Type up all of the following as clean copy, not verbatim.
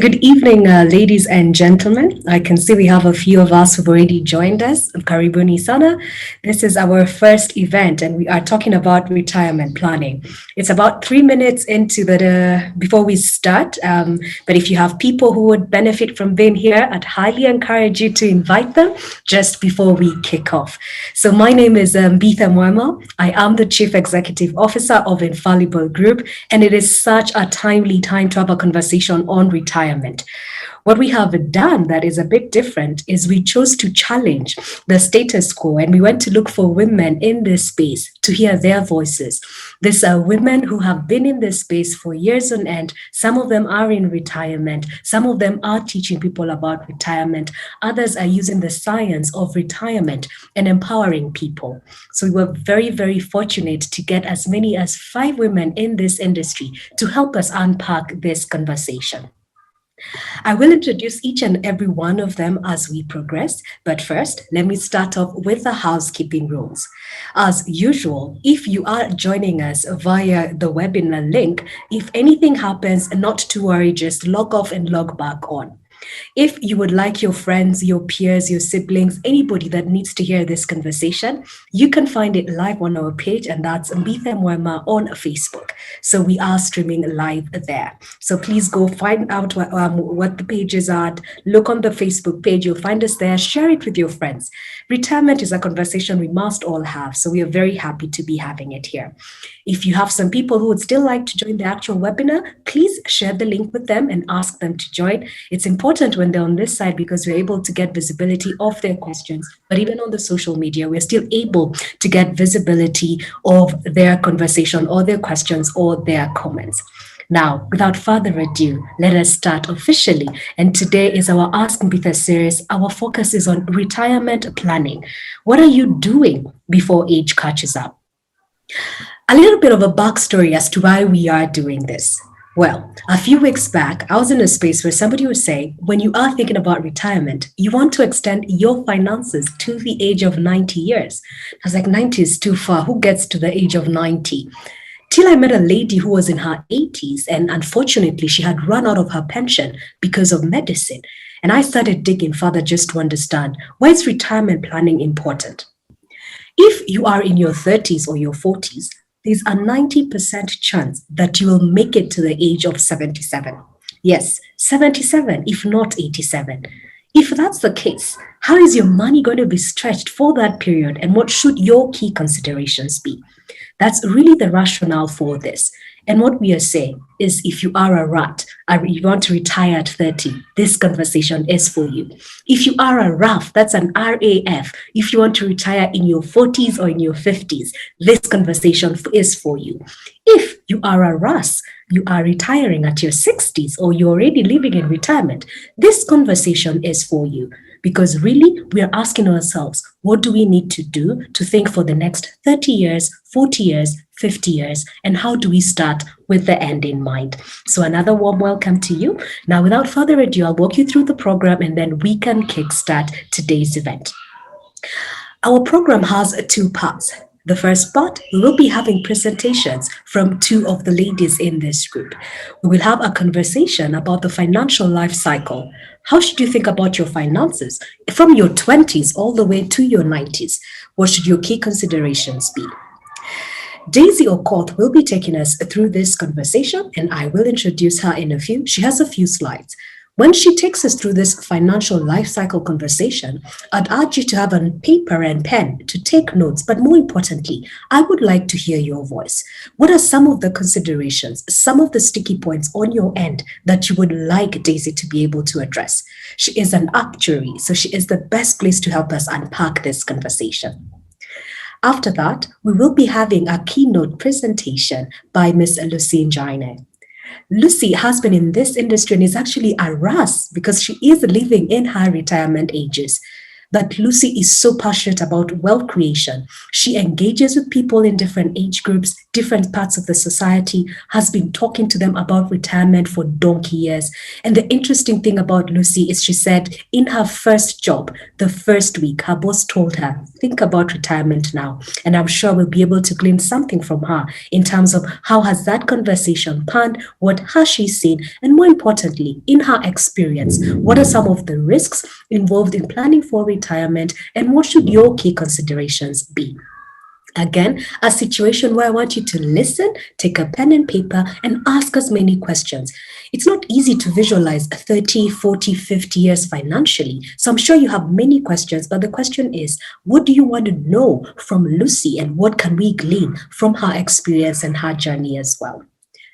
Good evening, ladies and gentlemen. I can see we have a few of us who've already joined us. Karibuni sana. This is our first event, and we are talking about retirement planning. It's about 3 minutes into the before we start. But if you have people who would benefit from being here, I'd highly encourage you to invite them just before we kick off. So my name is Bitha Mwema. I am the Chief Executive Officer of Infallible Group, and it is such a timely time to have a conversation on retirement. What we have done that is a bit different is we chose to challenge the status quo, and we went to look for women in this space to hear their voices. These are women who have been in this space for years on end. Some of them are in retirement. Some of them are teaching people about retirement. Others are using the science of retirement and empowering people. So we were very, very fortunate to get as many as 5 women in this industry to help us unpack this conversation. I will introduce each and every one of them as we progress, but first, let me start off with the housekeeping rules. As usual, if you are joining us via the webinar link, if anything happens, not to worry, just log off and log back on. If you would like your friends, your peers, your siblings, anybody that needs to hear this conversation, you can find it live on our page, and that's Mbitha Mwema on Facebook. So we are streaming live there. So please go find out what the page is at. Look on the Facebook page. You'll find us there. Share it with your friends. Retirement is a conversation we must all have. So we are very happy to be having it here. If you have some people who would still like to join the actual webinar, please share the link with them and ask them to join. It's important when they're on this side because we're able to get visibility of their questions. But even on the social media, we're still able to get visibility of their conversation or their questions or their comments. Now, without further ado, let us start officially. And today is our Ask Mbitha series. Our focus is on retirement planning. What are you doing before age catches up? A little bit of a backstory as to why we are doing this. Well, a few weeks back, I was in a space where somebody was saying, when you are thinking about retirement, you want to extend your finances to the age of 90 years. I was like, 90 is too far. Who gets to the age of 90? Till I met a lady who was in her 80s, and unfortunately, she had run out of her pension because of medicine. And I started digging further just to understand, why is retirement planning important? If you are in your 30s or your 40s, there's a 90% chance that you will make it to the age of 77. Yes, 77, if not 87. If that's the case, how is your money going to be stretched for that period, and what should your key considerations be? That's really the rationale for this. And what we are saying is, if you are a rat, you want to retire at 30, this conversation is for you. If you are a RAF, that's an RAF. If you want to retire in your 40s or in your 50s, this conversation is for you. If you are a RAS, you are retiring at your 60s or you're already living in retirement, this conversation is for you. Because really, we are asking ourselves, what do we need to do to think for the next 30 years, 40 years, 50 years, and how do we start with the end in mind? So another warm welcome to you. Now, without further ado, I'll walk you through the program and then we can kickstart today's event. Our program has 2 parts. The first part, we will be having presentations from 2 of the ladies in this group. We will have a conversation about the financial life cycle. How should you think about your finances from your 20s all the way to your 90s? What should your key considerations be? Daisy Okoth will be taking us through this conversation, and I will introduce her in a few. She has a few slides. When she takes us through this financial life cycle conversation, I'd urge you to have a paper and pen to take notes, but more importantly, I would like to hear your voice. What are some of the considerations, some of the sticky points on your end that you would like Daisy to be able to address? She is an actuary, so she is the best place to help us unpack this conversation. After that, we will be having a keynote presentation by Ms. Lucy Njine. Lucy has been in this industry and is actually a RAS because she is living in her retirement ages. that Lucy is so passionate about wealth creation. She engages with people in different age groups, different parts of the society, has been talking to them about retirement for donkey years. And the interesting thing about Lucy is she said in her first job, the first week, her boss told her, think about retirement now. And I'm sure we'll be able to glean something from her in terms of how has that conversation panned, what has she seen, and more importantly, in her experience, what are some of the risks involved in planning for retirement, and what should your key considerations be? Again, a situation where I want you to listen, take a pen and paper, and ask us many questions. It's not easy to visualize 30, 40, 50 years financially. So I'm sure you have many questions, but the question is, what do you want to know from Lucy, and what can we glean from her experience and her journey as well?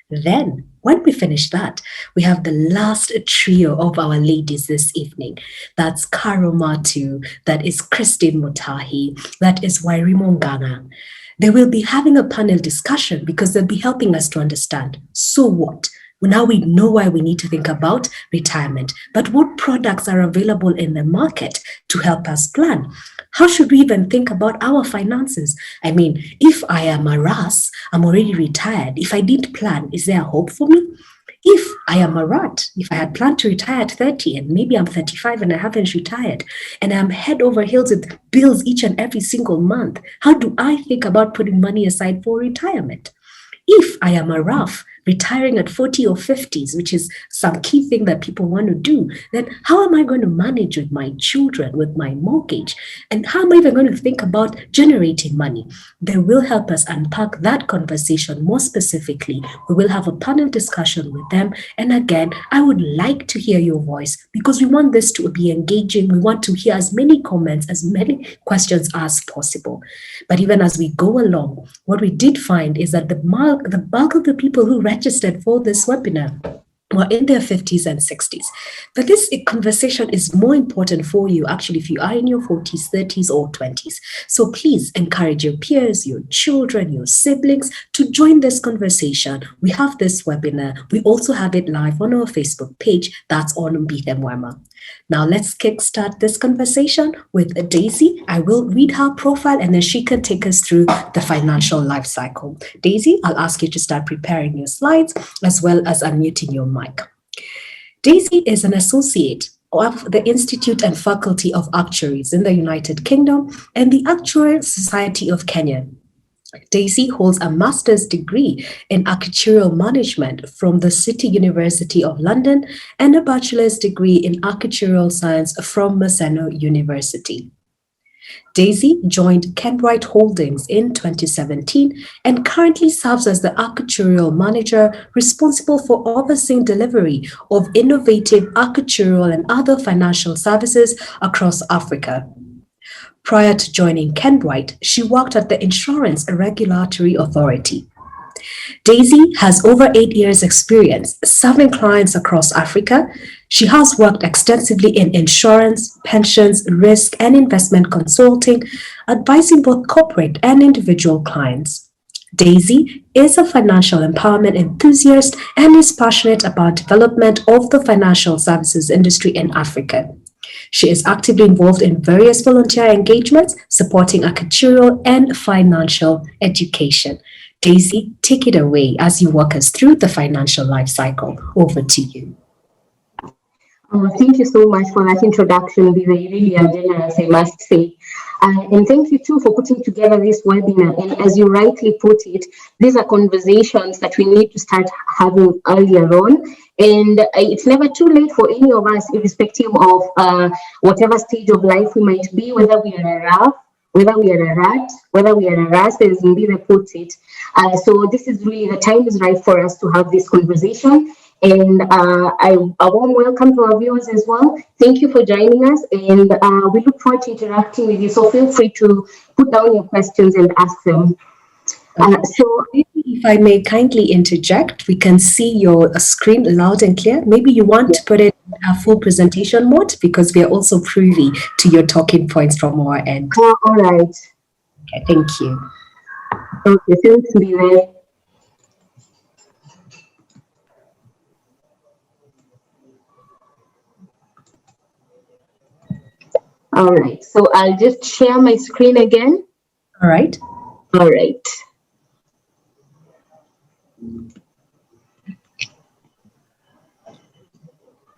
Then, when we finish that, we have the last trio of our ladies this evening. That's Karo Matu, that is Christine Mutahi, that is Wairi Mongana. They will be having a panel discussion because they'll be helping us to understand, so what? Now we know why we need to think about retirement, but what products are available in the market to help us plan? How should we even think about our finances? I mean, if I am a RAS, I'm already retired. If I didn't plan, is there a hope for me? If I am a rat, if I had planned to retire at 30 and maybe I'm 35 and I haven't retired and I'm head over heels with bills each and every single month, how do I think about putting money aside for retirement? If I am a RAF, retiring at 40 or 50s, which is some key thing that people want to do, then how am I going to manage with my children, with my mortgage? And how am I even going to think about generating money? They will help us unpack that conversation more specifically. We will have a panel discussion with them. And again, I would like to hear your voice because we want this to be engaging. We want to hear as many comments, as many questions as possible. But even as we go along, what we did find is that the bulk of the people who registered for this webinar were in their 50s and 60s. But this conversation is more important for you, actually, if you are in your 40s, 30s, or 20s. So please encourage your peers, your children, your siblings to join this conversation. We have this webinar. We also have it live on our Facebook page. That's on Mbithemwema. Now let's kickstart this conversation with Daisy. I will read her profile and then she can take us through the financial life cycle. Daisy, I'll ask you to start preparing your slides as well as unmuting your mic. Daisy is an associate of the Institute and Faculty of Actuaries in the United Kingdom and the Actuarial Society of Kenya. Daisy holds a master's degree in actuarial management from the City University of London and a bachelor's degree in actuarial science from Maseno University. Daisy joined Kenwright Holdings in 2017 and currently serves as the actuarial manager responsible for overseeing delivery of innovative actuarial and other financial services across Africa. Prior to joining Kenwright, she worked at the Insurance Regulatory Authority. Daisy has over 8 years' experience serving clients across Africa. She has worked extensively in insurance, pensions, risk, and investment consulting, advising both corporate and individual clients. Daisy is a financial empowerment enthusiast and is passionate about development of the financial services industry in Africa. She is actively involved in various volunteer engagements supporting actuarial and financial education. Daisy, take it away as you walk us through the financial life cycle. Over to you. Thank you so much for that introduction. These are really generous, I must say. And thank you too for putting together this webinar. And as you rightly put it, these are conversations that we need to start having earlier on. And it's never too late for any of us, irrespective of whatever stage of life we might be, whether we are a RAF, whether we are a rat, whether we are a RAS, as Mbithe puts it. So this is really, the time is right for us to have this conversation. And a warm welcome to our viewers as well. Thank you for joining us, and we look forward to interacting with you. So feel free to put down your questions and ask them. So if I may kindly interject, we can see your screen loud and clear. Maybe you want to put it in a full presentation mode because we are also privy to your talking points from our end. All right. Okay, thank you. Okay, thanks, Mbithe. All right, so I'll just share my screen again. All right. All right.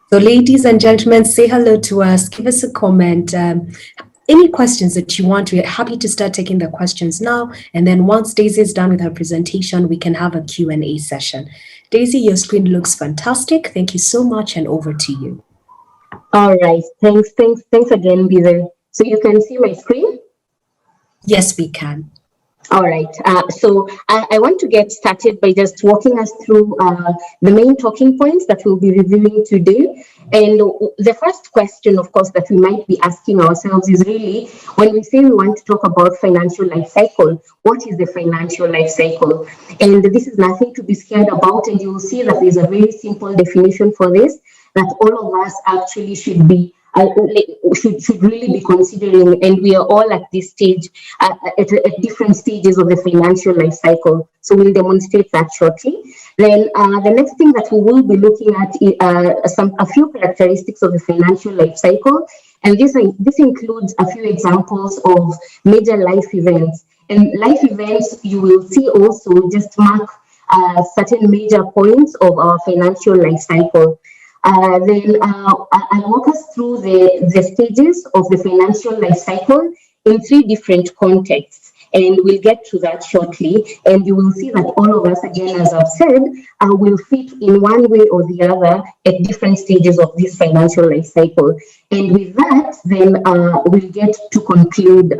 So, ladies and gentlemen, say hello to us. Give us a comment. Any questions that you want, we're happy to start taking the questions now. And then once Daisy is done with her presentation, we can have a Q&A session. Daisy, your screen looks fantastic. Thank you so much, and over to you. All right. Thanks again, Bizer. So you can see my screen? Yes, we can. All right. So I want to get started by just walking us through the main talking points that we'll be reviewing today. And the first question, of course, that we might be asking ourselves is really, when we say we want to talk about financial life cycle, what is the financial life cycle? And this is nothing to be scared about. And you will see that there's a very simple definition for this, that all of us actually should really be considering, and we are all at this stage, at different stages of the financial life cycle. So we'll demonstrate that shortly. Then the next thing that we will be looking at is a few characteristics of the financial life cycle, and this includes a few examples of major life events. And life events, you will see, also just mark certain major points of our financial life cycle. Then I'll walk us through the stages of the financial life cycle in three different contexts, and we'll get to that shortly. And you will see that all of us, again, as I've said, will fit in one way or the other at different stages of this financial life cycle. And with that, then we'll get to conclude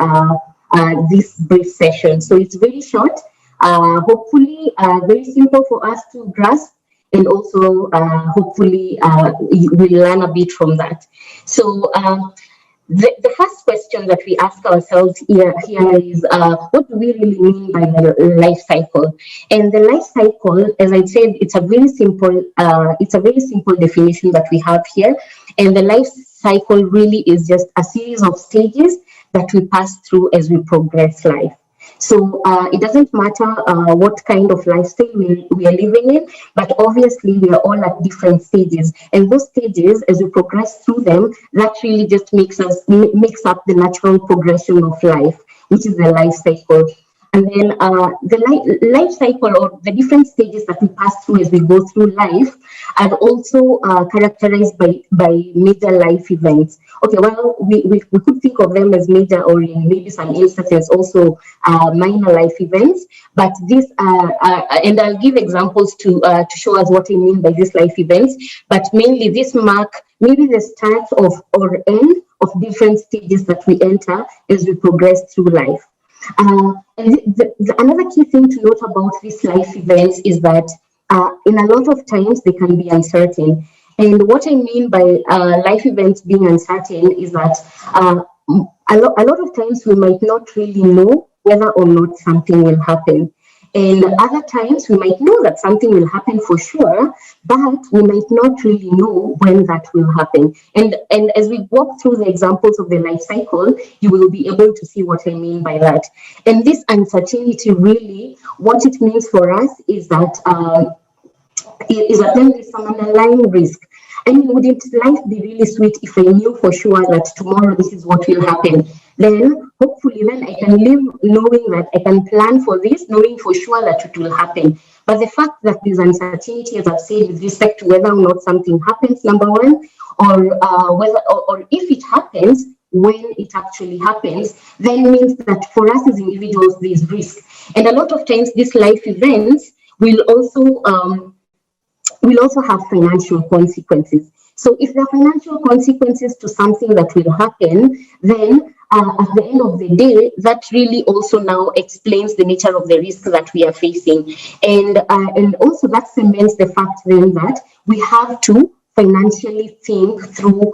this brief session. So it's very short, hopefully very simple for us to grasp, and also hopefully we'll learn a bit from that. So the first question that we ask ourselves here is, what do we really mean by the life cycle? And the life cycle, as I said, it's a very simple definition that we have here. And the life cycle really is just a series of stages that we pass through as we progress life. So it doesn't matter what kind of lifestyle we are living in, but obviously we are all at different stages. And those stages, as we progress through them, that really just makes up the natural progression of life, which is the life cycle. And then the life cycle, or the different stages that we pass through as we go through life, are also characterized by major life events. Okay, well, we could think of them as major, or in maybe some instances also minor life events. But this, and I'll give examples to show us what I mean by these life events. But mainly, this mark maybe the start of or end of different stages that we enter as we progress through life. And another key thing to note about these life events is that in a lot of times they can be uncertain. And what I mean by life events being uncertain is that a lot of times we might not really know whether or not something will happen. And other times we might know that something will happen for sure, but we might not really know when that will happen. And as we walk through the examples of the life cycle, you will be able to see what I mean by that. And this uncertainty, really, what it means for us is that then there's some underlying risk. I mean, wouldn't life be really sweet if I knew for sure that tomorrow this is what will happen? Then hopefully then I can live knowing that I can plan for this, knowing for sure that it will happen. But the fact that there's uncertainty, as I've said, with respect to whether or not something happens, number one, or whether or if it happens, when it actually happens, then means that for us as individuals, there's risk. And a lot of times these life events will also have financial consequences. So if there are financial consequences to something that will happen, then at the end of the day, that really also now explains the nature of the risk that we are facing. And also that cements the fact then that we have to financially think through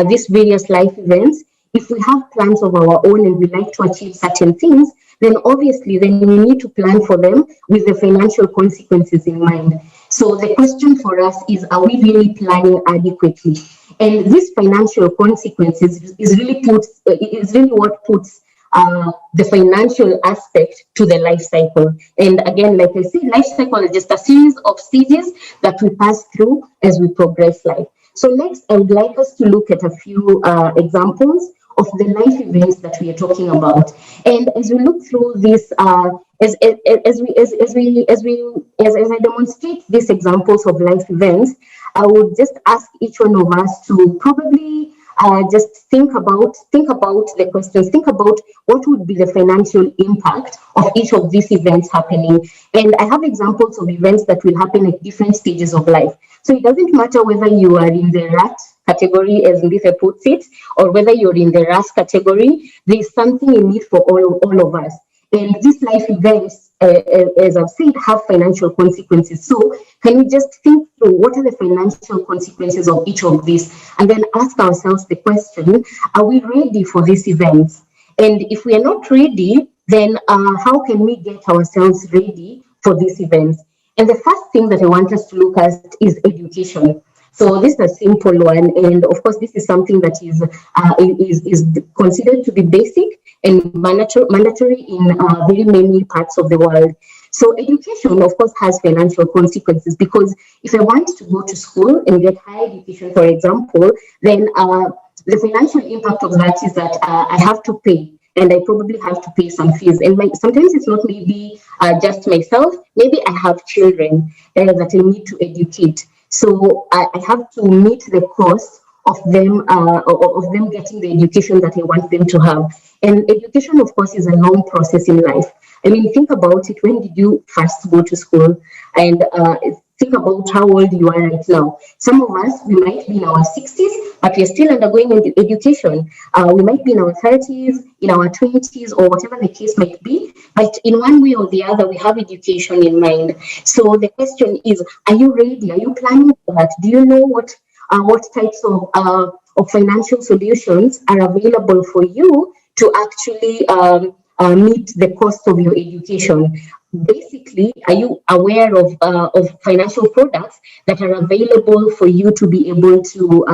these various life events. If we have plans of our own and we like to achieve certain things, then obviously then we need to plan for them with the financial consequences in mind. So the question for us is, are we really planning adequately? And these financial consequences is really what puts the financial aspect to the life cycle. And again, like I said, life cycle is just a series of stages that we pass through as we progress life. So next, I would like us to look at a few examples of the life events that we are talking about. And as we look through this, as I demonstrate these examples of life events, I would just ask each one of us to probably just think about the questions, think about what would be the financial impact of each of these events happening. And I have examples of events that will happen at different stages of life. So it doesn't matter whether you are in the rat category, as Lisa puts it, or whether you're in the RAS category. There's something in it for all of us. And these life events, as I've said, have financial consequences. So can we just think through what are the financial consequences of each of these, and then ask ourselves the question, are we ready for these events? And if we are not ready, then how can we get ourselves ready for these events? And the first thing that I want us to look at is education. So this is a simple one, and of course, this is something that is considered to be basic and mandatory in very many parts of the world. So education, of course, has financial consequences, because if I want to go to school and get higher education, for example, then the financial impact of that is that I have to pay, and I probably have to pay some fees. And sometimes it's not maybe just myself, maybe I have children that I need to educate. So I have to meet the cost of them getting the education that I want them to have. And education, of course, is a long process in life. I mean, think about it. When did you first go to school? And think about how old you are right now. Some of us, we might be in our 60s, but we're still undergoing education. We might be in our 30s, in our 20s, or whatever the case might be. But in one way or the other, we have education in mind. So the question is, are you ready? Are you planning for that? Do you know what types of financial solutions are available for you to actually meet the cost of your education? Basically, are you aware of financial products that are available for you to be able to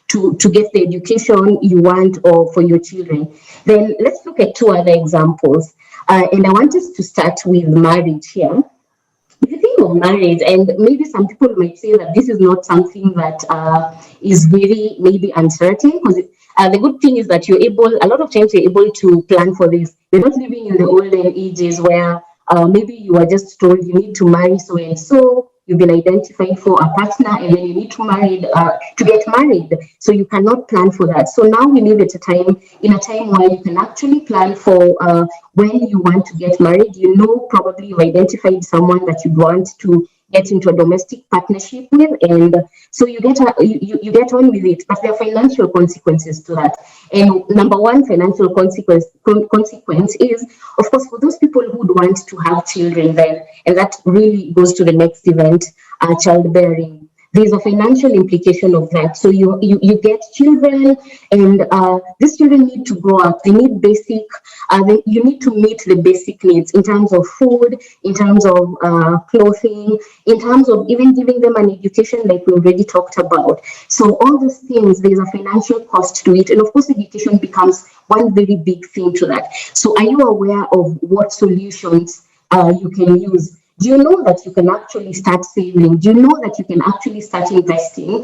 get the education you want or for your children? Then let's look at two other examples. And I want us to start with marriage here. If you think of marriage, and maybe some people might say that this is not something that is very maybe uncertain, because the good thing is that a lot of times you're able to plan for this. You're not living in the olden ages where maybe you are just told you need to marry so and so, you've been identified for a partner, and then you need to get married. So you cannot plan for that. So now we live at in a time where you can actually plan for when you want to get married. You know, probably you've identified someone that you want to get into a domestic partnership with, and so you get on with it. But there are financial consequences to that. And number one financial consequence is, of course, for those people who would want to have children, then, and that really goes to the next event, childbearing. There's a financial implication of that. So you get children, and these children need to grow up. They need you need to meet the basic needs in terms of food, in terms of clothing, in terms of even giving them an education like we already talked about. So all those things, there's a financial cost to it. And of course, education becomes one very big thing to that. So are you aware of what solutions you can use? Do you know that you can actually start saving? Do you know that you can actually start investing?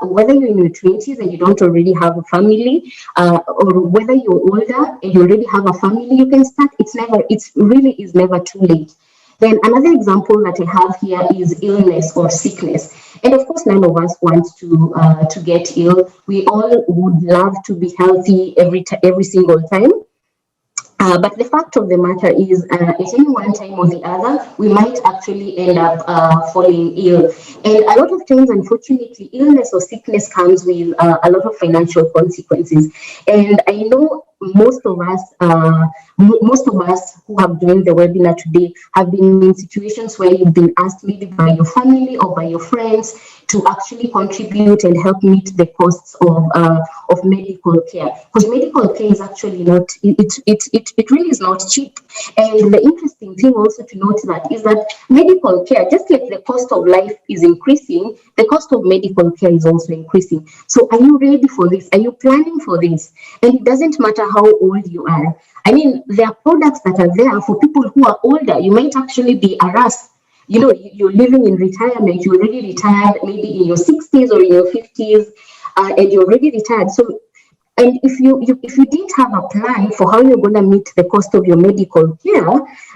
Whether you're in your 20s and you don't already have a family, or whether you're older and you already have a family, you can start. It really is never too late. Then another example that I have here is illness or sickness. And of course, none of us wants to get ill. We all would love to be healthy every single time. But the fact of the matter is, at any one time or the other, we might actually end up falling ill. And a lot of times, unfortunately, illness or sickness comes with a lot of financial consequences. And I know most of us who have joined the webinar today have been in situations where you've been asked maybe by your family or by your friends to actually contribute and help meet the costs of medical care, because medical care is actually not, it really is not cheap. And the interesting thing also to note that is that medical care, just like the cost of life is increasing, the cost of medical care is also increasing. So are you ready for this? Are you planning for this? And it doesn't matter how old you are. I mean, there are products that are there for people who are older. You might actually be harassed. You know, you're living in retirement, you're already retired, maybe in your 60s or in your 50s, and you're already retired. So And if you didn't have a plan for how you're going to meet the cost of your medical care,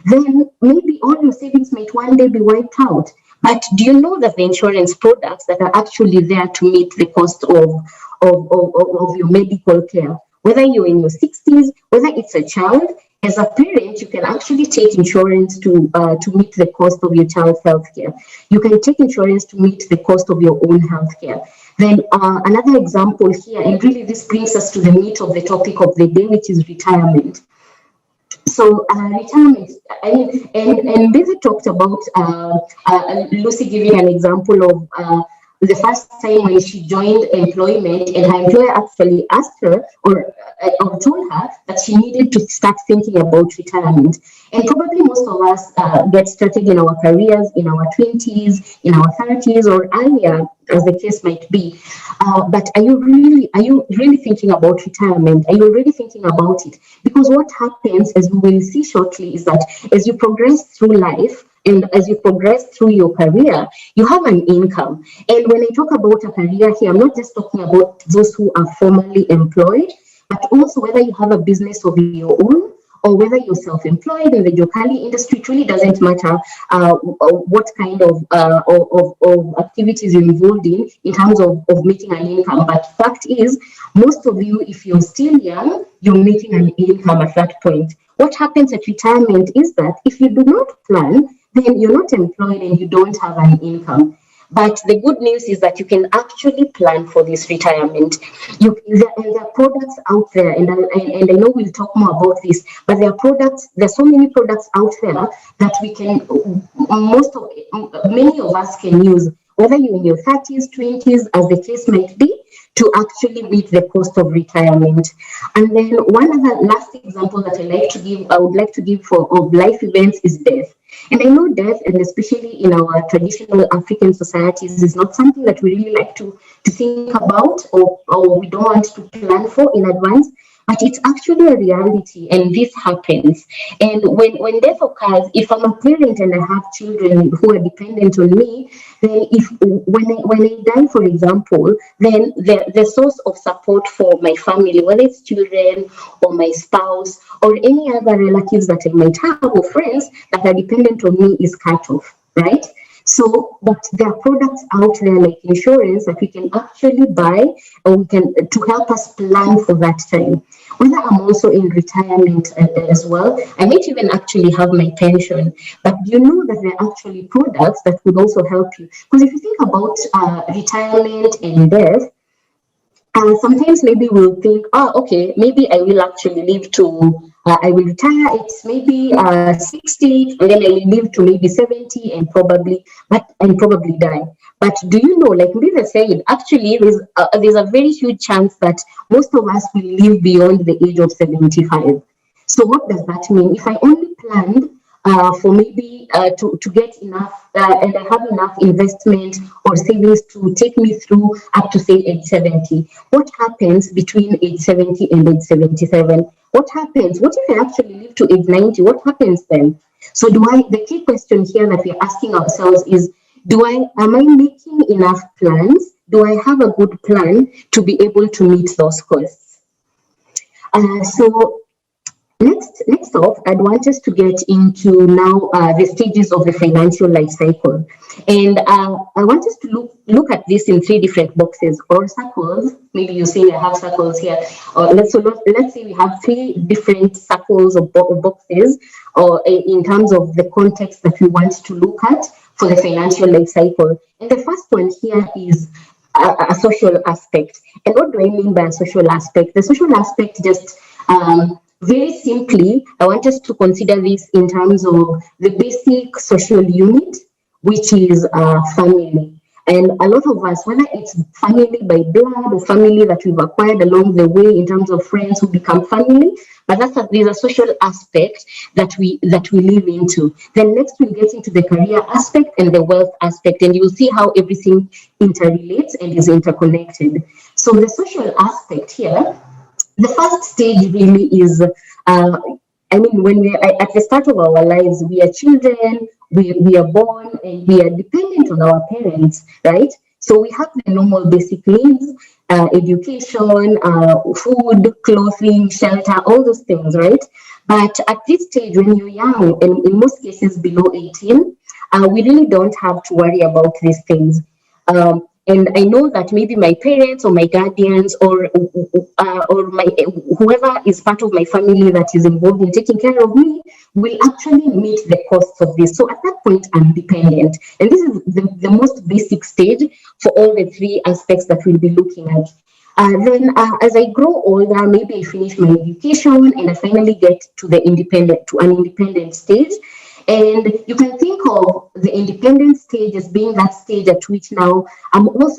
then maybe all your savings might one day be wiped out. But do you know that the insurance products that are actually there to meet the cost of your medical care, whether you're in your 60s, whether it's a child, as a parent, you can actually take insurance to meet the cost of your child's health care. You can take insurance to meet the cost of your own health care. Then another example here, and really this brings us to the meat of the topic of the day, which is retirement. So retirement, I mean, and David talked about Lucy giving an example of the first time when she joined employment, and her employer actually asked her or told her that she needed to start thinking about retirement. And probably most of us get started in our careers in our 20s, in our 30s, or earlier, as the case might be. But are you really thinking about retirement? Are you already thinking about it? Because what happens, as we will see shortly, is that as you progress through life, and as you progress through your career, you have an income. And when I talk about a career here, I'm not just talking about those who are formally employed, but also whether you have a business of your own or whether you're self-employed in the Jokali industry. It really doesn't matter what kind of activities you're involved in terms of making an income. But fact is, most of you, if you're still young, you're making an income at that point. What happens at retirement is that if you do not plan, then you're not employed and you don't have an income. But the good news is that you can actually plan for this retirement. There are products out there, and I know we'll talk more about this, but there's so many products out there that many of us can use, whether you're in your 30s, 20s, as the case might be, to actually meet the cost of retirement. And then one other last example that I would like to give of life events is death. And I know death, and especially in our traditional African societies, is not something that we really like to think about, or we don't want to plan for in advance. But it's actually a reality, and this happens. And when death occurs, if I'm a parent and I have children who are dependent on me, then when I die, for example, then the source of support for my family, whether it's children or my spouse or any other relatives that I might have or friends that are dependent on me, is cut off, right? So, but there are products out there like insurance that we can actually buy, or we can to help us plan for that time. Whether I'm also in retirement as well, I might even actually have my pension. But you know that there are actually products that would also help you. Because if you think about retirement and death, sometimes maybe we'll think, oh, okay, maybe I will actually live I will retire at maybe 60, and then I will live to maybe 70 and probably die. But do you know, like Mbiza said, actually there's a very huge chance that most of us will live beyond the age of 75. So what does that mean? If I only planned for maybe to get enough, and I have enough investment or savings to take me through up to say age 70. What happens between age 70 and age 77? What happens? What if I actually live to age 90? What happens then? So the key question here that we're asking ourselves is, am I making enough plans? Do I have a good plan to be able to meet those costs? So Next off, I'd want us to get into now the stages of the financial life cycle. And I want us to look at this in three different boxes or circles. Maybe you see I have circles here. Let's say we have three different circles or boxes, or in terms of the context that we want to look at for the financial life cycle. And the first one here is a social aspect. And what do I mean by a social aspect? The social aspect just very simply, I want us to consider this in terms of the basic social unit, which is family. And a lot of us, whether it's family by blood or family that we've acquired along the way in terms of friends who become family, but there's a social aspect that we live into. Then next we'll get into the career aspect and the wealth aspect, and you'll see how everything interrelates and is interconnected. So the social aspect here, the first stage really is, when we're at the start of our lives, we are children, we are born, and we are dependent on our parents, right? So we have the normal basic needs, education, food, clothing, shelter, all those things, right? But at this stage, when you're young, and in most cases below 18, we really don't have to worry about these things. And I know that maybe my parents or my guardians or my whoever is part of my family that is involved in taking care of me will actually meet the costs of this. So at that point, I'm dependent, and this is the most basic stage for all the three aspects that we'll be looking at. Then, as I grow older, maybe I finish my education and I finally get to an independent stage. And you can think of the independent stage as being that stage at which now I'm able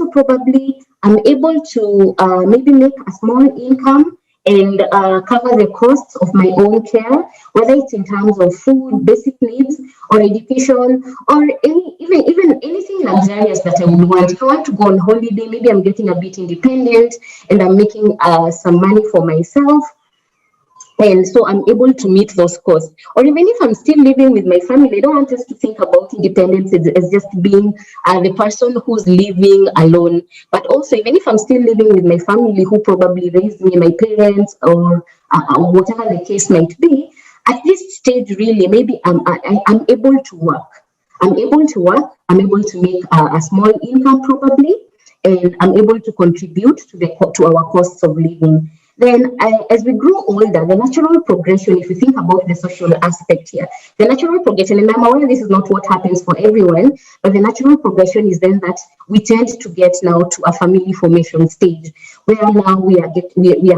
to maybe make a small income and cover the costs of my own care, whether it's in terms of food, basic needs, or education, or even anything luxurious that I would want. If I want to go on holiday, maybe I'm getting a bit independent and I'm making some money for myself, and so I'm able to meet those costs. Or even if I'm still living with my family, I don't want us to think about independence as just being the person who's living alone. But also, even if I'm still living with my family who probably raised me, my parents, or whatever the case might be, at this stage, really, maybe I'm able to work. I'm able to make a small income probably, and I'm able to contribute to our costs of living. Then, as we grow older, the natural progression, if you think about the social aspect here, the natural progression, and I'm aware this is not what happens for everyone, but the natural progression is then that we tend to get now to a family formation stage, where now we are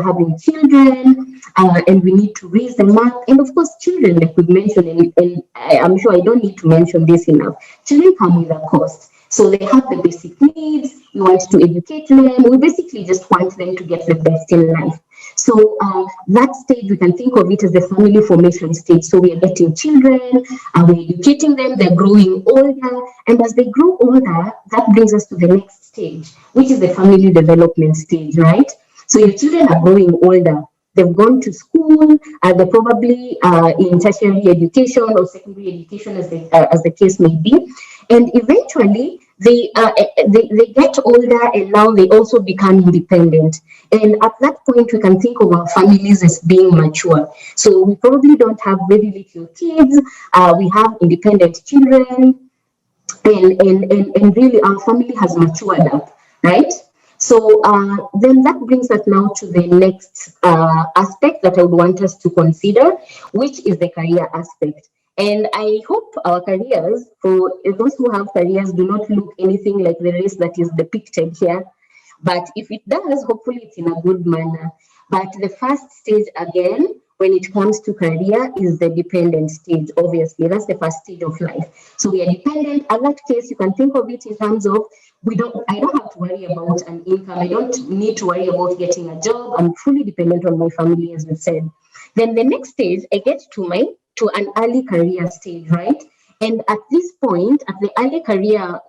having children, and we need to raise them up. And of course, children, like we mentioned, and I'm sure I don't need to mention this enough, children come with a cost. So they have the basic needs, we want to educate them, we basically just want them to get the best in life. So that stage, we can think of it as the family formation stage. So we are getting children, we're educating them, they're growing older, and as they grow older, that brings us to the next stage, which is the family development stage, right? So your children are growing older. They've gone to school, they're probably in tertiary education or secondary education, as the case may be. And eventually, they get older and now they also become independent. And at that point, we can think of our families as being mature. So we probably don't have very little kids, we have independent children, and really our family has matured up, right? So then that brings us now to the next aspect that I would want us to consider, which is the career aspect. And I hope our careers, for those who have careers, do not look anything like the race that is depicted here. But if it does, hopefully it's in a good manner. But the first stage, again, when it comes to career, is the dependent stage. Obviously, that's the first stage of life. So we are dependent. In that case, you can think of it in terms of I don't have to worry about an income. I don't need to worry about getting a job. I'm fully dependent on my family, as we said. Then the next stage, I get to an early career stage, right? And at this point, at the early career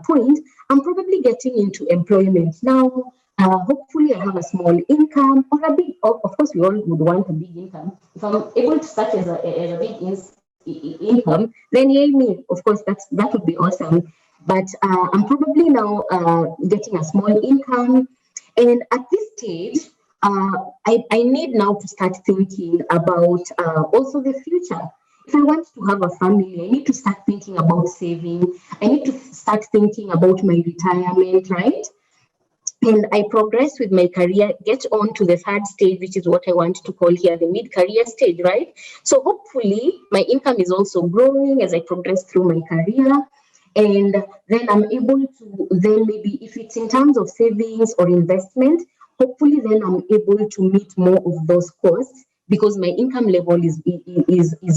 point, I'm probably getting into employment now. Hopefully, I have a small income or a big. Of course, we all would want a big income. If I'm able to start as a big income, then yay me. Of course, that would be awesome. But I'm probably now getting a small income, and at this stage, I need now to start thinking about also the future. If I want to have a family, I need to start thinking about saving. I need to start thinking about my retirement, right? And I progress with my career, get on to the third stage, which is what I want to call here the mid-career stage, right? So hopefully my income is also growing as I progress through my career. And then I'm able to then maybe if it's in terms of savings or investment, hopefully then I'm able to meet more of those costs because my income level is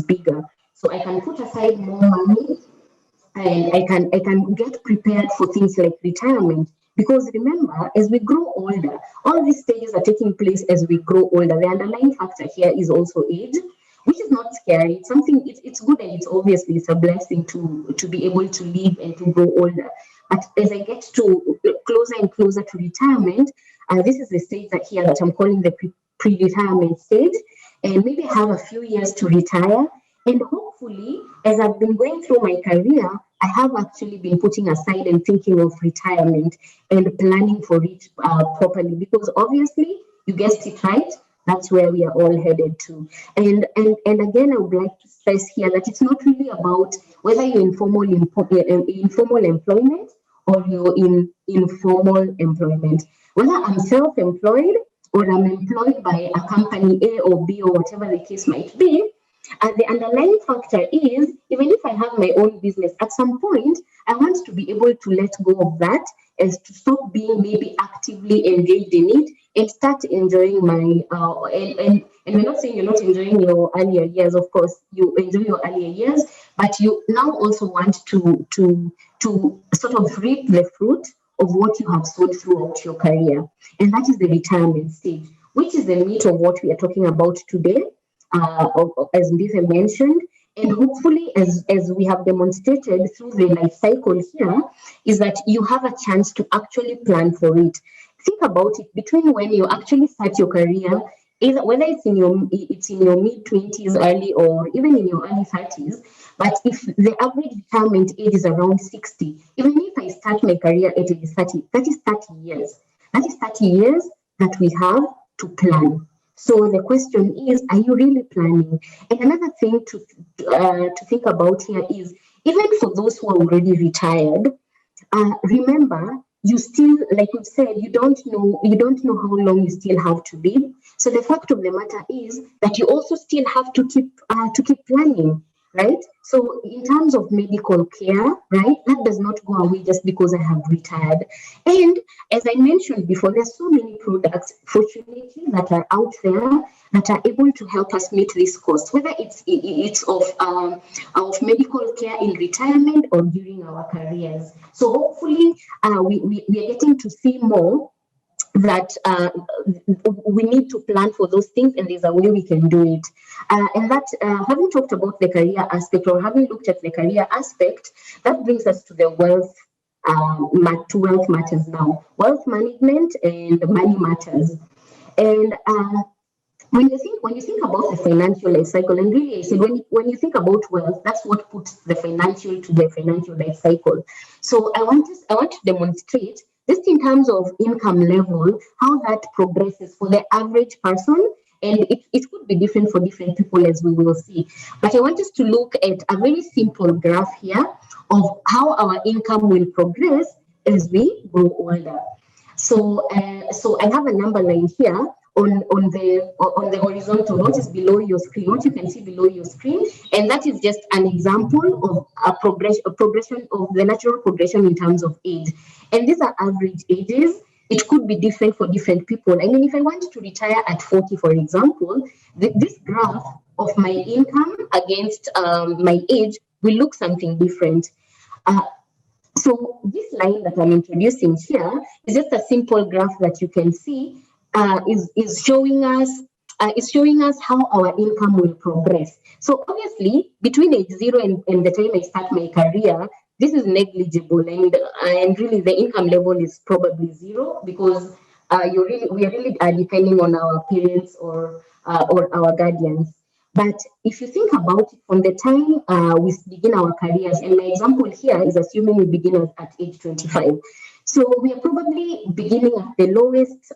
bigger. So I can put aside more money and I can get prepared for things like retirement. Because remember, as we grow older, all these stages are taking place as we grow older. The underlying factor here is also age, which is not scary. It's something. It's good, and it's a blessing to be able to live and to grow older. But as I get to closer and closer to retirement, this is the stage that I'm calling the pre-retirement stage, and maybe have a few years to retire. And hopefully, as I've been going through my career, I have actually been putting aside and thinking of retirement and planning for it properly, because obviously, you guessed it right, that's where we are all headed to. And again, I would like to stress here that it's not really about whether you're informal employment or you're in informal employment. Whether I'm self-employed or I'm employed by a company A or B or whatever the case might be, and the underlying factor is, even if I have my own business, at some point, I want to be able to let go of that and to stop being maybe actively engaged in it and start enjoying my, and we're not saying you're not enjoying your earlier years, of course, you enjoy your earlier years, but you now also want to sort of reap the fruit of what you have sowed throughout your career. And that is the retirement stage, which is the meat of what we are talking about today, as Lisa mentioned. And hopefully, as we have demonstrated through the life cycle here, is that you have a chance to actually plan for it. Think about it between when you actually start your career, either whether it's in your mid 20s, early, or even in your early 30s. But if the average retirement age is around 60, even if I start my career at age 30, that is 30 years. That is 30 years that we have to plan. So the question is, are you really planning? And another thing to think about here is, even for those who are already retired, remember, you still, like we've said, you don't know how long you still have to live. So the fact of the matter is that you also still have to keep planning, right? So in terms of medical care, right, that does not go away just because I have retired. And as I mentioned before, there's so many products, fortunately, that are out there that are able to help us meet this cost, whether it's of medical care in retirement or during our careers. So hopefully, we are getting to see more that we need to plan for those things, and there's a way we can do it. And that, having talked about the career aspect, or having looked at the career aspect, that brings us to the wealth matters now. Wealth management and money matters. And when you think about the financial life cycle, and really I said, when you think about wealth, that's what puts the financial to the financial life cycle. So I want to demonstrate just in terms of income level how that progresses for the average person. And it could be different for different people, as we will see. But I want us to look at a very simple graph here of how our income will progress as we grow older. So I have a number line here on the horizontal, what is below your screen, what you can see below your screen, and that is just an example of a progression of the natural progression in terms of age. And these are average ages. It could be different for different people. I mean, if I want to retire at 40, for example, this graph of my income against my age will look something different. Uh, so this line that I'm introducing here is just a simple graph that you can see is showing us how our income will progress. So obviously, between age 0 and the time I start my career, this is negligible, and really the income level is probably 0, because we are really depending on our parents or our guardians. But if you think about it, from the time we begin our careers, and my example here is assuming we begin at age 25. So we are probably beginning at the lowest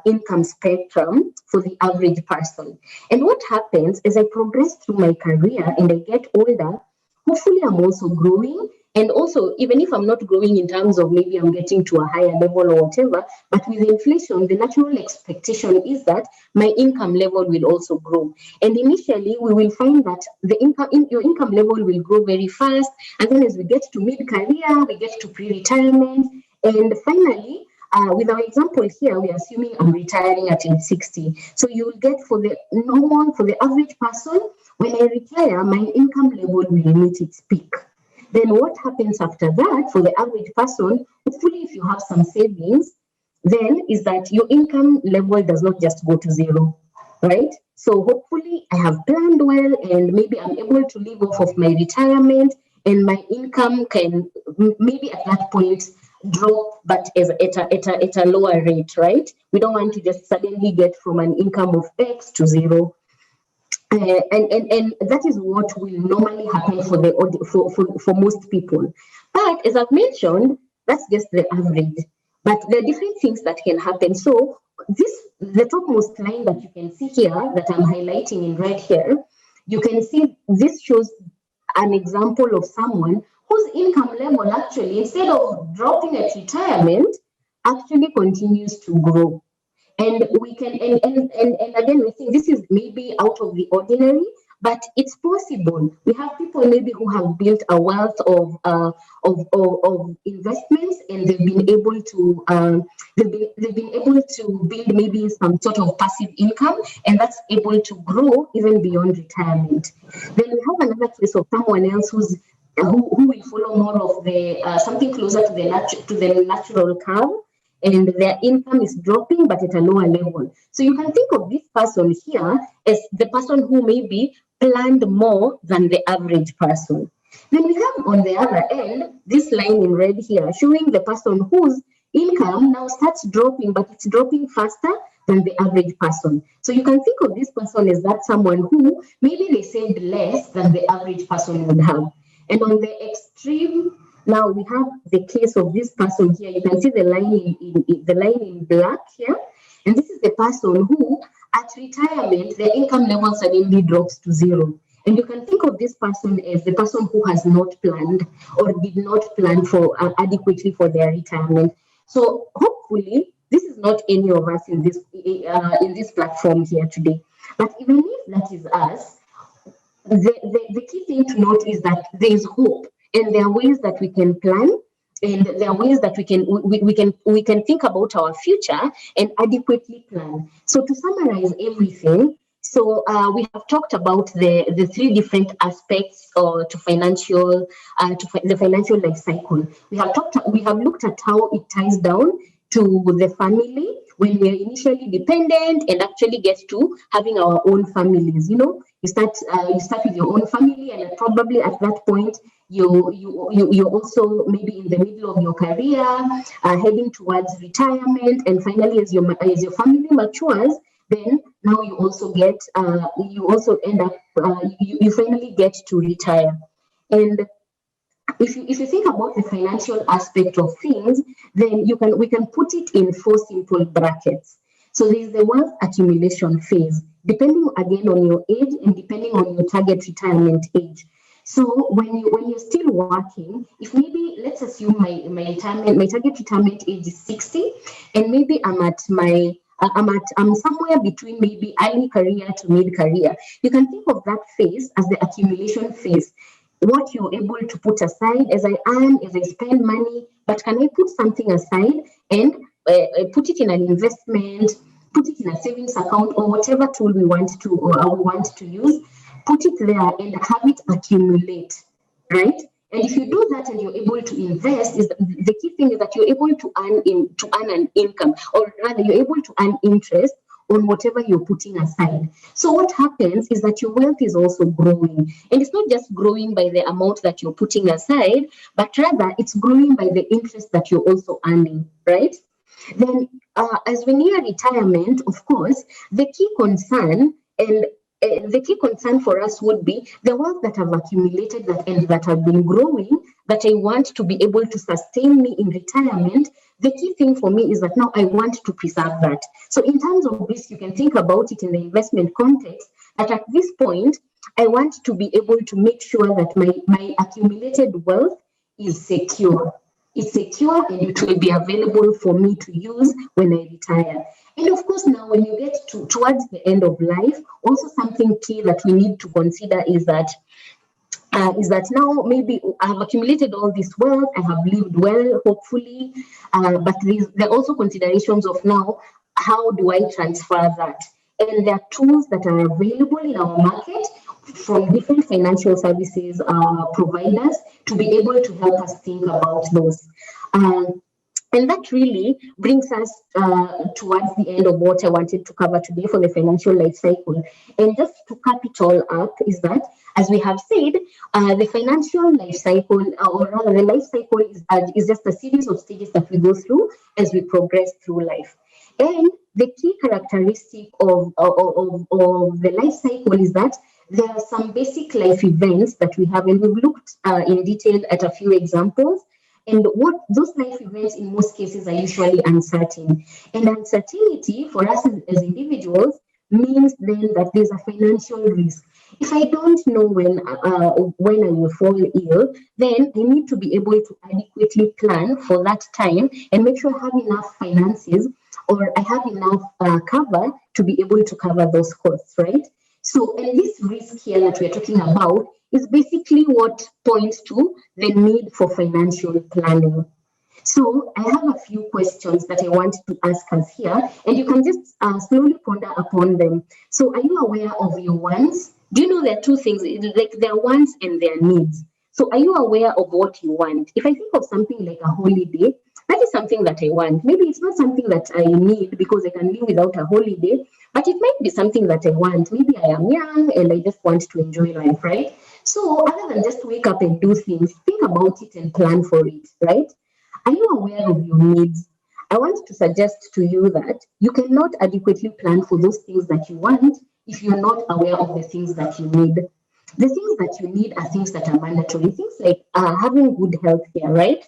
income spectrum for the average person. And what happens as I progress through my career and I get older, hopefully I'm also growing. And also, even if I'm not growing in terms of maybe I'm getting to a higher level or whatever, but with inflation, the natural expectation is that my income level will also grow. And initially, we will find that your income level will grow very fast. And then as we get to mid-career, we get to pre-retirement. And finally, with our example here, we are assuming I'm retiring at age 60. So you will get for the average person, when I retire, my income level will meet its peak. Then what happens after that for the average person, hopefully if you have some savings, then is that your income level does not just go to 0, right? So hopefully I have planned well, and maybe I'm able to live off of my retirement, and my income can maybe at that point drop, but at a lower rate, right? We don't want to just suddenly get from an income of X to 0. And that is what will normally happen for for most people. But as I've mentioned, that's just the average. But there are different things that can happen. So the topmost line that you can see here, that I'm highlighting in red here, you can see this shows an example of someone whose income level actually, instead of dropping at retirement, actually continues to grow. And we can and again, we think this is maybe out of the ordinary, but it's possible. We have people maybe who have built a wealth of investments, and they've been able to they've been able to build maybe some sort of passive income, and that's able to grow even beyond retirement. Then we have another case of someone else who will follow more of the something closer to the natural curve, and their income is dropping but at a lower level. So you can think of this person here as the person who maybe planned more than the average person. Then we have on the other end this line in red here showing the person whose income now starts dropping, but it's dropping faster than the average person. So you can think of this person as that someone who maybe they saved less than the average person would have. And on the extreme, now we have the case of this person here. You can see the line in black here. And this is the person who, at retirement, their income level suddenly drops to zero. And you can think of this person as the person who has not planned or did not plan for adequately for their retirement. So hopefully, this is not any of us in this platform here today. But even if that is us, the key thing to note is that there is hope, and there are ways that we can plan, and there are ways that we can think about our future and adequately plan. So to summarize everything, so we have talked about the three different aspects the financial life cycle. We have looked at how it ties down to the family when we are initially dependent and actually get to having our own families. You start with your own family, and probably at that point you're also maybe in the middle of your career, heading towards retirement, and finally as your family matures, then now you also end up you finally get to retire. And if you think about the financial aspect of things, then we can put it in four simple brackets. So there is the wealth accumulation phase, depending again on your age and depending on your target retirement age. So when you're still working, if maybe let's assume my target retirement age is 60, and maybe I'm somewhere between maybe early career to mid career. You can think of that phase as the accumulation phase. What you're able to put aside as I spend money, but can I put something aside and put it in an investment, put it in a savings account, or whatever tool we want to use, put it there and have it accumulate, right? And if you do that and you're able to invest, the key thing is that you're able to earn an income, or rather you're able to earn interest on whatever you're putting aside. So what happens is that your wealth is also growing. And it's not just growing by the amount that you're putting aside, but rather it's growing by the interest that you're also earning, right? Then as we near retirement, of course, the key concern for us would be the wealth that I've accumulated that have been growing, that I want to be able to sustain me in retirement. The key thing for me is that now I want to preserve that. So in terms of this, you can think about it in the investment context, that at this point, I want to be able to make sure that my accumulated wealth is secure. It's secure and it will be available for me to use when I retire. And of course, now when you get towards the end of life, also something key that we need to consider is that now maybe I have accumulated all this wealth, I have lived well, hopefully, but there are also considerations of now, how do I transfer that? And there are tools that are available in our market from different financial services providers to be able to help us think about those. And that really brings us towards the end of what I wanted to cover today for the financial life cycle. And just to cap it all up is that, as we have said, the financial life cycle, or rather the life cycle is just a series of stages that we go through as we progress through life. And the key characteristic of the life cycle is that there are some basic life events that we have, and we've looked in detail at a few examples. And what those life events in most cases are usually uncertain. And uncertainty for us as individuals means then that there's a financial risk. If I don't know when I will fall ill, then I need to be able to adequately plan for that time and make sure I have enough finances or I have enough cover to be able to cover those costs, right? So, and this risk here that we're talking about is basically what points to the need for financial planning. So I have a few questions that I want to ask us here, and you can just slowly ponder upon them. So are you aware of your wants? Do you know there are two things, like there are wants and there are needs? So are you aware of what you want? If I think of something like a holiday, that is something that I want. Maybe it's not something that I need because I can live without a holiday, but it might be something that I want. Maybe I am young and I just want to enjoy life, right? So other than just wake up and do things, think about it and plan for it, right? Are you aware of your needs? I want to suggest to you that you cannot adequately plan for those things that you want if you're not aware of the things that you need. The things that you need are things that are mandatory, things like having good health care, right?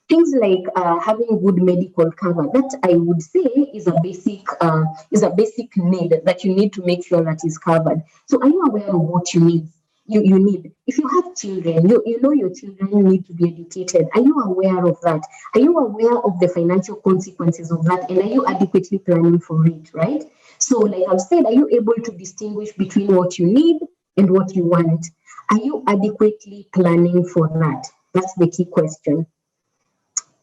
Things like having good medical cover. That I would say is a basic need that you need to make sure that is covered. So, are you aware of what you need? You need. If you have children, you know your children need to be educated. Are you aware of that? Are you aware of the financial consequences of that? And are you adequately planning for it, right? So, like I've said, are you able to distinguish between what you need and what you want? Are you adequately planning for that? That's the key question.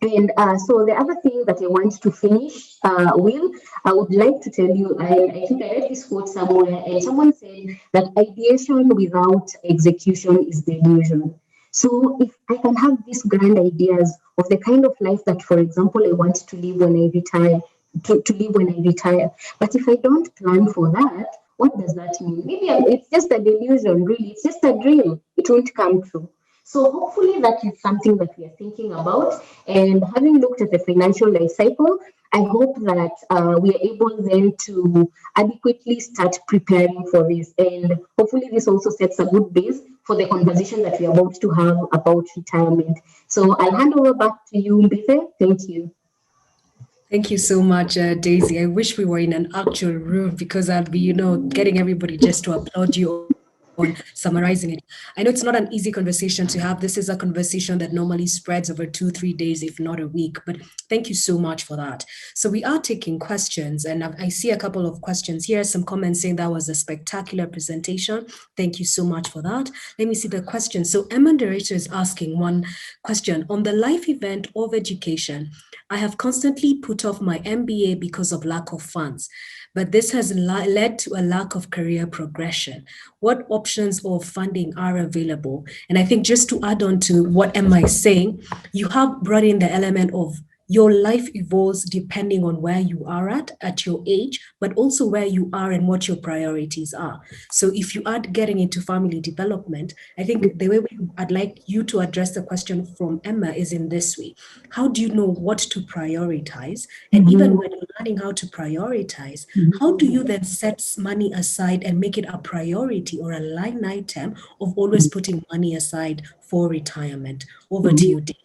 And so the other thing that I want to finish I would like to tell you, I think I read this quote somewhere, and someone said that ideation without execution is delusion. So if I can have these grand ideas of the kind of life that, for example, I want to live when I retire, to live when I retire, but if I don't plan for that, what does that mean? Maybe it's just a delusion, really. It's just a dream. It won't come true. So hopefully that is something that we are thinking about. And having looked at the financial life cycle, I hope that we are able then to adequately start preparing for this. And hopefully this also sets a good base for the conversation that we are about to have about retirement. So I'll hand over back to you, Mbithe. Thank you. Thank you so much, Daisy. I wish we were in an actual room because I'd be, getting everybody just to applaud you on summarizing it. I know it's not an easy conversation to have. This is a conversation that normally spreads over 2, 3 days, if not a week. But thank you so much for that. So we are taking questions, and I see a couple of questions here. Some comments saying that was a spectacular presentation. Thank you so much for that. Let me see the question. So Emma Director is asking one question on the life event of education. I have constantly put off my MBA because of lack of funds, but this has led to a lack of career progression. What options of funding are available? And I think just to add on to what Emma is saying, you have brought in the element of your life evolves depending on where you are at your age, but also where you are and what your priorities are. So if you are getting into family development, I think the way I'd like you to address the question from Emma is in this way. How do you know what to prioritize? And even when you're learning how to prioritize, how do you then set money aside and make it a priority or a line item of always putting money aside for retirement? Over to you, Dave.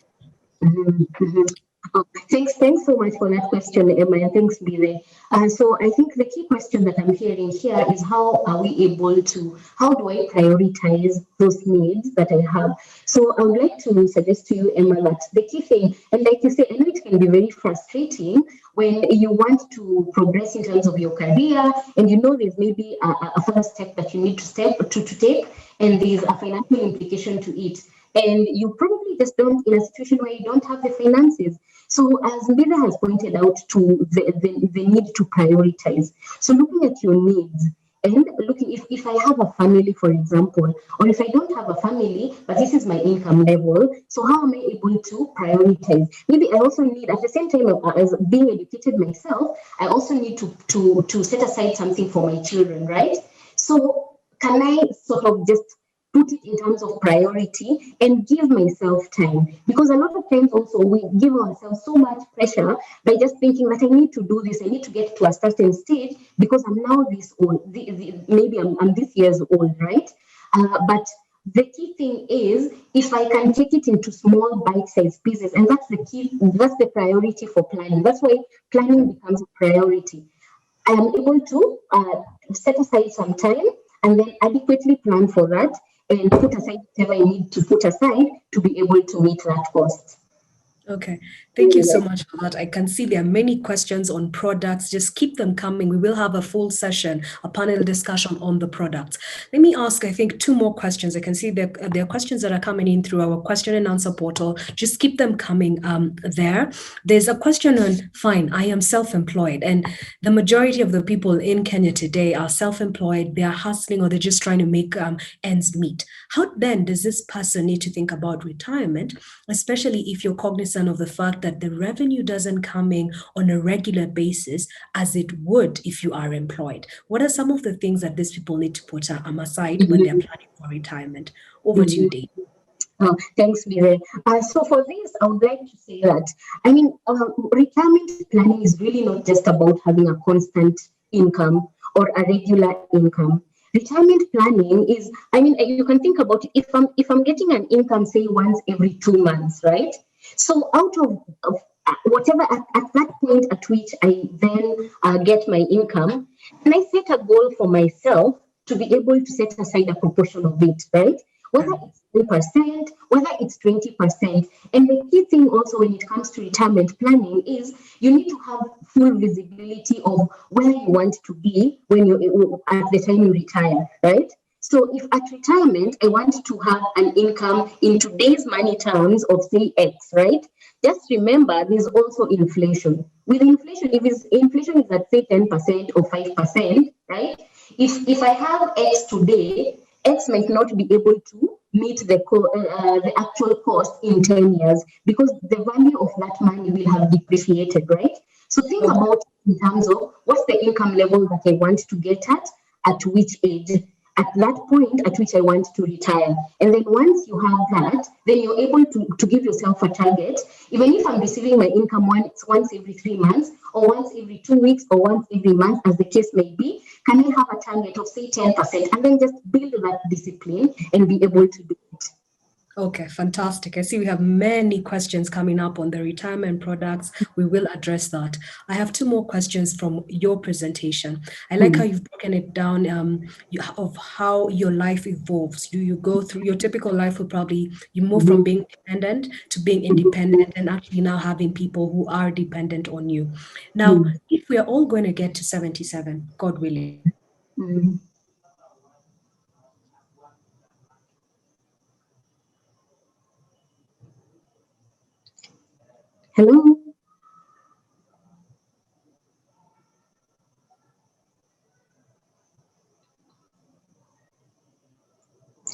Mhm, mhm. Oh, thanks so much for that question, Emma, and thanks, Bile. So I think the key question that I'm hearing here is how do I prioritize those needs that I have? So I would like to suggest to you, Emma, that the key thing, and like you say, I know it can be very frustrating when you want to progress in terms of your career, and you know there's maybe a first step that you need to take, and there's a financial implication to it. And you probably just don't in a situation where you don't have the finances. So as Mbida has pointed out to the need to prioritize. So looking at your needs and looking if I have a family, for example, or if I don't have a family, but this is my income level, so how am I able to prioritize? Maybe I also need, at the same time as being educated myself, I also need to set aside something for my children, right? So can I sort of just put it in terms of priority and give myself time. Because a lot of times also we give ourselves so much pressure by just thinking that I need to do this, I need to get to a certain stage because I'm now this old, maybe I'm this years old, right? But the key thing is if I can take it into small bite-sized pieces, and that's the key, that's the priority for planning. That's why planning becomes a priority. I am able to set aside some time and then adequately plan for that and put aside whatever I need to put aside to be able to meet that cost. Okay, thank you so much for that. I can see there are many questions on products. Just keep them coming. We will have a full session, a panel discussion on the products. Let me ask, I think, two more questions. I can see there are questions that are coming in through our question and answer portal. Just keep them coming there. There's a question on, fine, I am self-employed. And the majority of the people in Kenya today are self-employed. They are hustling or they're just trying to make ends meet. How then does this person need to think about retirement, especially if you're cognizant of the fact that the revenue doesn't come in on a regular basis as it would if you are employed? What are some of the things that these people need to put aside when they're planning for retirement? Over to you, Dave. Thanks, Mire. So for this, I would like to say that, I mean, retirement planning is really not just about having a constant income or a regular income. Retirement planning is, I mean, you can think about it. If I'm getting an income, say once every 2 months, right? So out of whatever at that point at which I then get my income, and I set a goal for myself to be able to set aside a proportion of it, right? Whether it's 10%, whether it's 20%. And the key thing also when it comes to retirement planning is you need to have full visibility of where you want to be when you at the time you retire, right? So if at retirement I want to have an income in today's money terms of say X, right? Just remember there's also inflation. With inflation, if inflation is at say 10% or 5%, right? If I have X today, X might not be able to meet the actual cost in 10 years because the value of that money will have depreciated, right? So think about it in terms of what's the income level that I want to get at which age, at that point at which I want to retire. And then once you have that, then you're able to give yourself a target. Even if I'm receiving my income once every 3 months, or once every 2 weeks, or once every month, as the case may be, can I have a target of say 10% and then just build that discipline and be able to do it? Okay, fantastic. I see we have many questions coming up on the retirement products. We will address that. I have two more questions from your presentation. I like how you've broken it down of how your life evolves. You go through your typical life will probably, you move from being dependent to being independent and actually now having people who are dependent on you. Now, if we are all going to get to 77, God willing, Hello?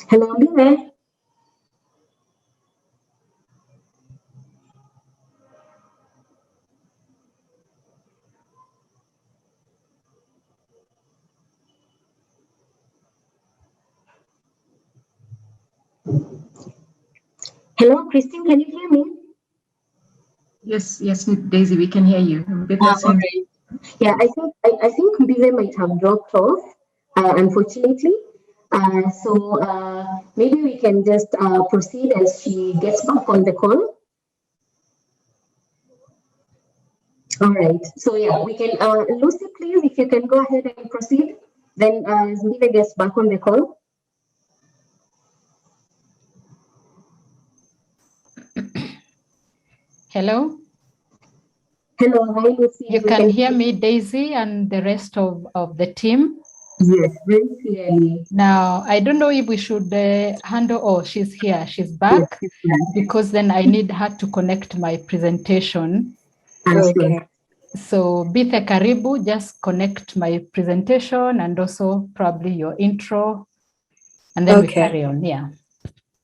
Hello, are you there? Hello, Christine, can you hear me? Yes, Daisy, we can hear you. All right. Yeah, I think Bive might have dropped off, unfortunately. So maybe we can just proceed as she gets back on the call. All right. So yeah, we can Lucy, please, if you can go ahead and proceed. Then as Bive gets back on the call. Hello? Hello, hi Lucy. You can hear me, Daisy, and the rest of the team? Yes, very clearly. Now, I don't know if we should handle, oh, she's here, she's back, Yes, yes, because then I need her to connect my presentation. okay. So, Bithe Karibu, just connect my presentation and also probably your intro, and then we carry on, yeah.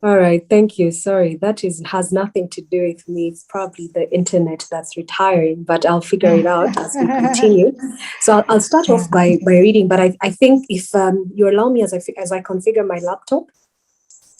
All right, thank you. Sorry, has nothing to do with me. It's probably the internet that's retiring, but I'll figure it out as we continue. So I'll start off by reading, but I think if you allow me as I configure my laptop,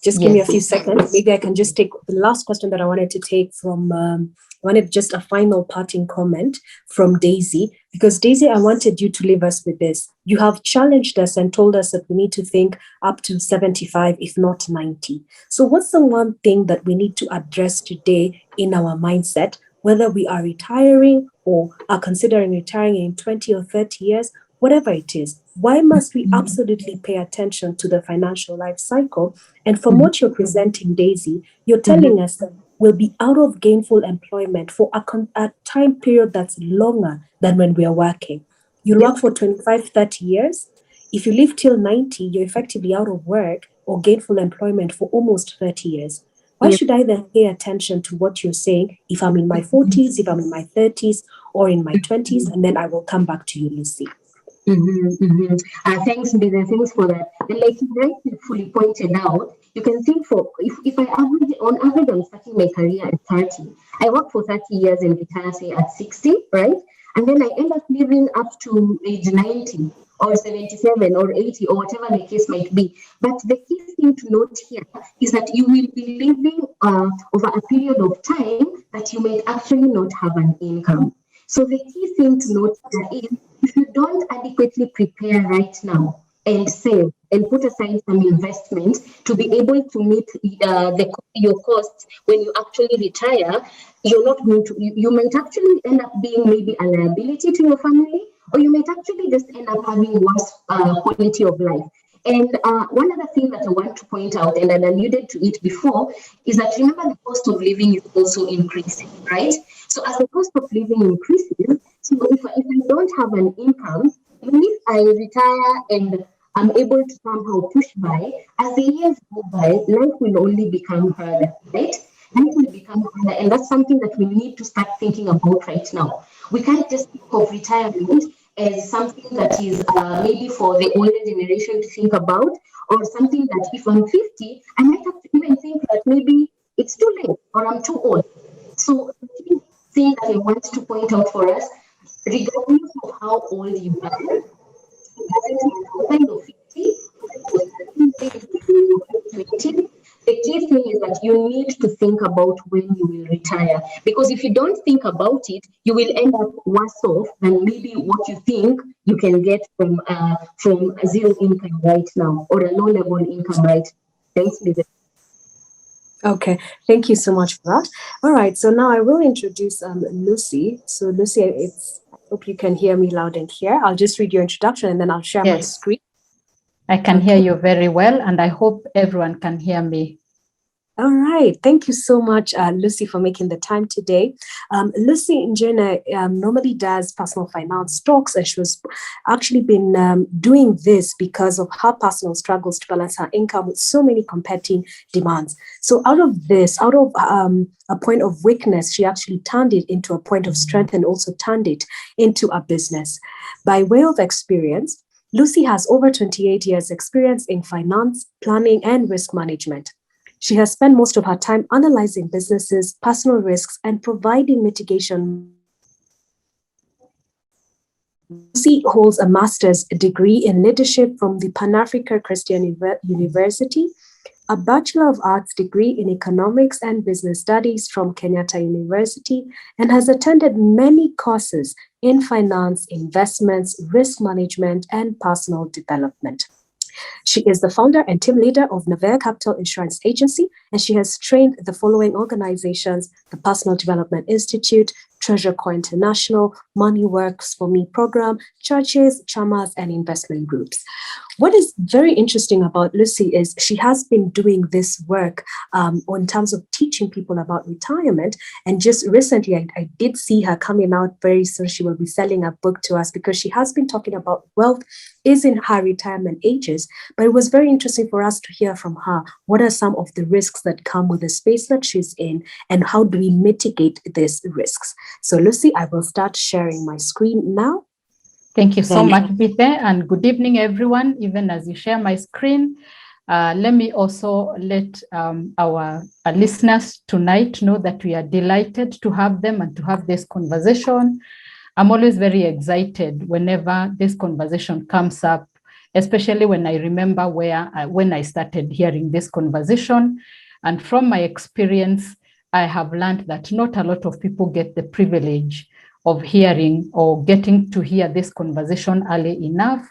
Just give me a few seconds. Maybe I can just take the last question that I wanted to take from, I wanted just a final parting comment from Daisy, because Daisy, I wanted you to leave us with this. You have challenged us and told us that we need to think up to 75, if not 90. So what's the one thing that we need to address today in our mindset, whether we are retiring or are considering retiring in 20 or 30 years, whatever it is? Why must we absolutely pay attention to the financial life cycle? And from what you're presenting, Daisy, you're telling us that we'll be out of gainful employment for a time period that's longer than when we are working. You'll work for 25, 30 years. If you live till 90, you're effectively out of work or gainful employment for almost 30 years. Why should I then pay attention to what you're saying if I'm in my 40s, if I'm in my 30s, or in my 20s? And then I will come back to you, Lucy. Thanks, Mbida. Thanks for that. And like you rightfully pointed out, you can think if I average, I'm starting my career at 30. I work for 30 years and retire, say, at 60, right? And then I end up living up to age 90 or 77 or 80 or whatever the case might be. But the key thing to note here is that you will be living over a period of time that you might actually not have an income. So the key thing to note here is, if you don't adequately prepare right now and save and put aside some investment to be able to meet your costs when you actually retire, you're not going to, you might actually end up being maybe a liability to your family, or you might actually just end up having worse quality of life. And one other thing that I want to point out, and I alluded to it before, is that remember the cost of living is also increasing, right? So as the cost of living increases, so if I don't have an income, even if I retire and I'm able to somehow push by, as the years go by, life will only become harder, right? Life will become harder, and that's something that we need to start thinking about right now. We can't just think of retirement as something that is maybe for the older generation to think about, or something that if I'm 50, I might have to even think that maybe it's too late or I'm too old. So the thing that I want to point out for us, regardless of how old you are, kind of 50, the key thing is that you need to think about when you will retire. Because if you don't think about it, you will end up worse off than maybe what you think you can get from zero income right now, or a low level income right now. Thanks, Lisa. Okay, thank you so much for that. All right, so now I will introduce Lucy. So Lucy, I hope you can hear me loud and clear. I'll just read your introduction and then I'll share my screen. I can hear you very well, and I hope everyone can hear me. All right. Thank you so much, Lucy, for making the time today. Lucy Njena normally does personal finance talks, and she was actually been doing this because of her personal struggles to balance her income with so many competing demands. So out of a point of weakness, she actually turned it into a point of strength and also turned it into a business. By way of experience, Lucy has over 28 years experience in finance, planning, and risk management. She has spent most of her time analyzing businesses, personal risks, and providing mitigation. Lucy holds a master's degree in leadership from the Pan-African Christian University, a Bachelor of Arts degree in economics and business studies from Kenyatta University, and has attended many courses in finance, investments, risk management, and personal development. She is the founder and team leader of Nevea Capital Insurance Agency, and she has trained the following organizations: the Personal Development Institute, Treasure Core International, Money Works for Me program, churches, chamas, and investment groups. What is very interesting about Lucy is she has been doing this work in terms of teaching people about retirement. And just recently, I did see her coming out very soon. She will be selling a book to us because she has been talking about wealth is in her retirement ages. But it was very interesting for us to hear from her. What are some of the risks that come with the space that she's in, and how do we mitigate these risks? So Lucy, I will start sharing my screen now. Thank you so much, Bithe, and good evening, everyone. Even as you share my screen, let me also let our listeners tonight know that we are delighted to have them and to have this conversation. I'm always very excited whenever this conversation comes up especially when I remember when I started hearing this conversation. And from my experience, I have learned that not a lot of people get the privilege of hearing or getting to hear this conversation early enough.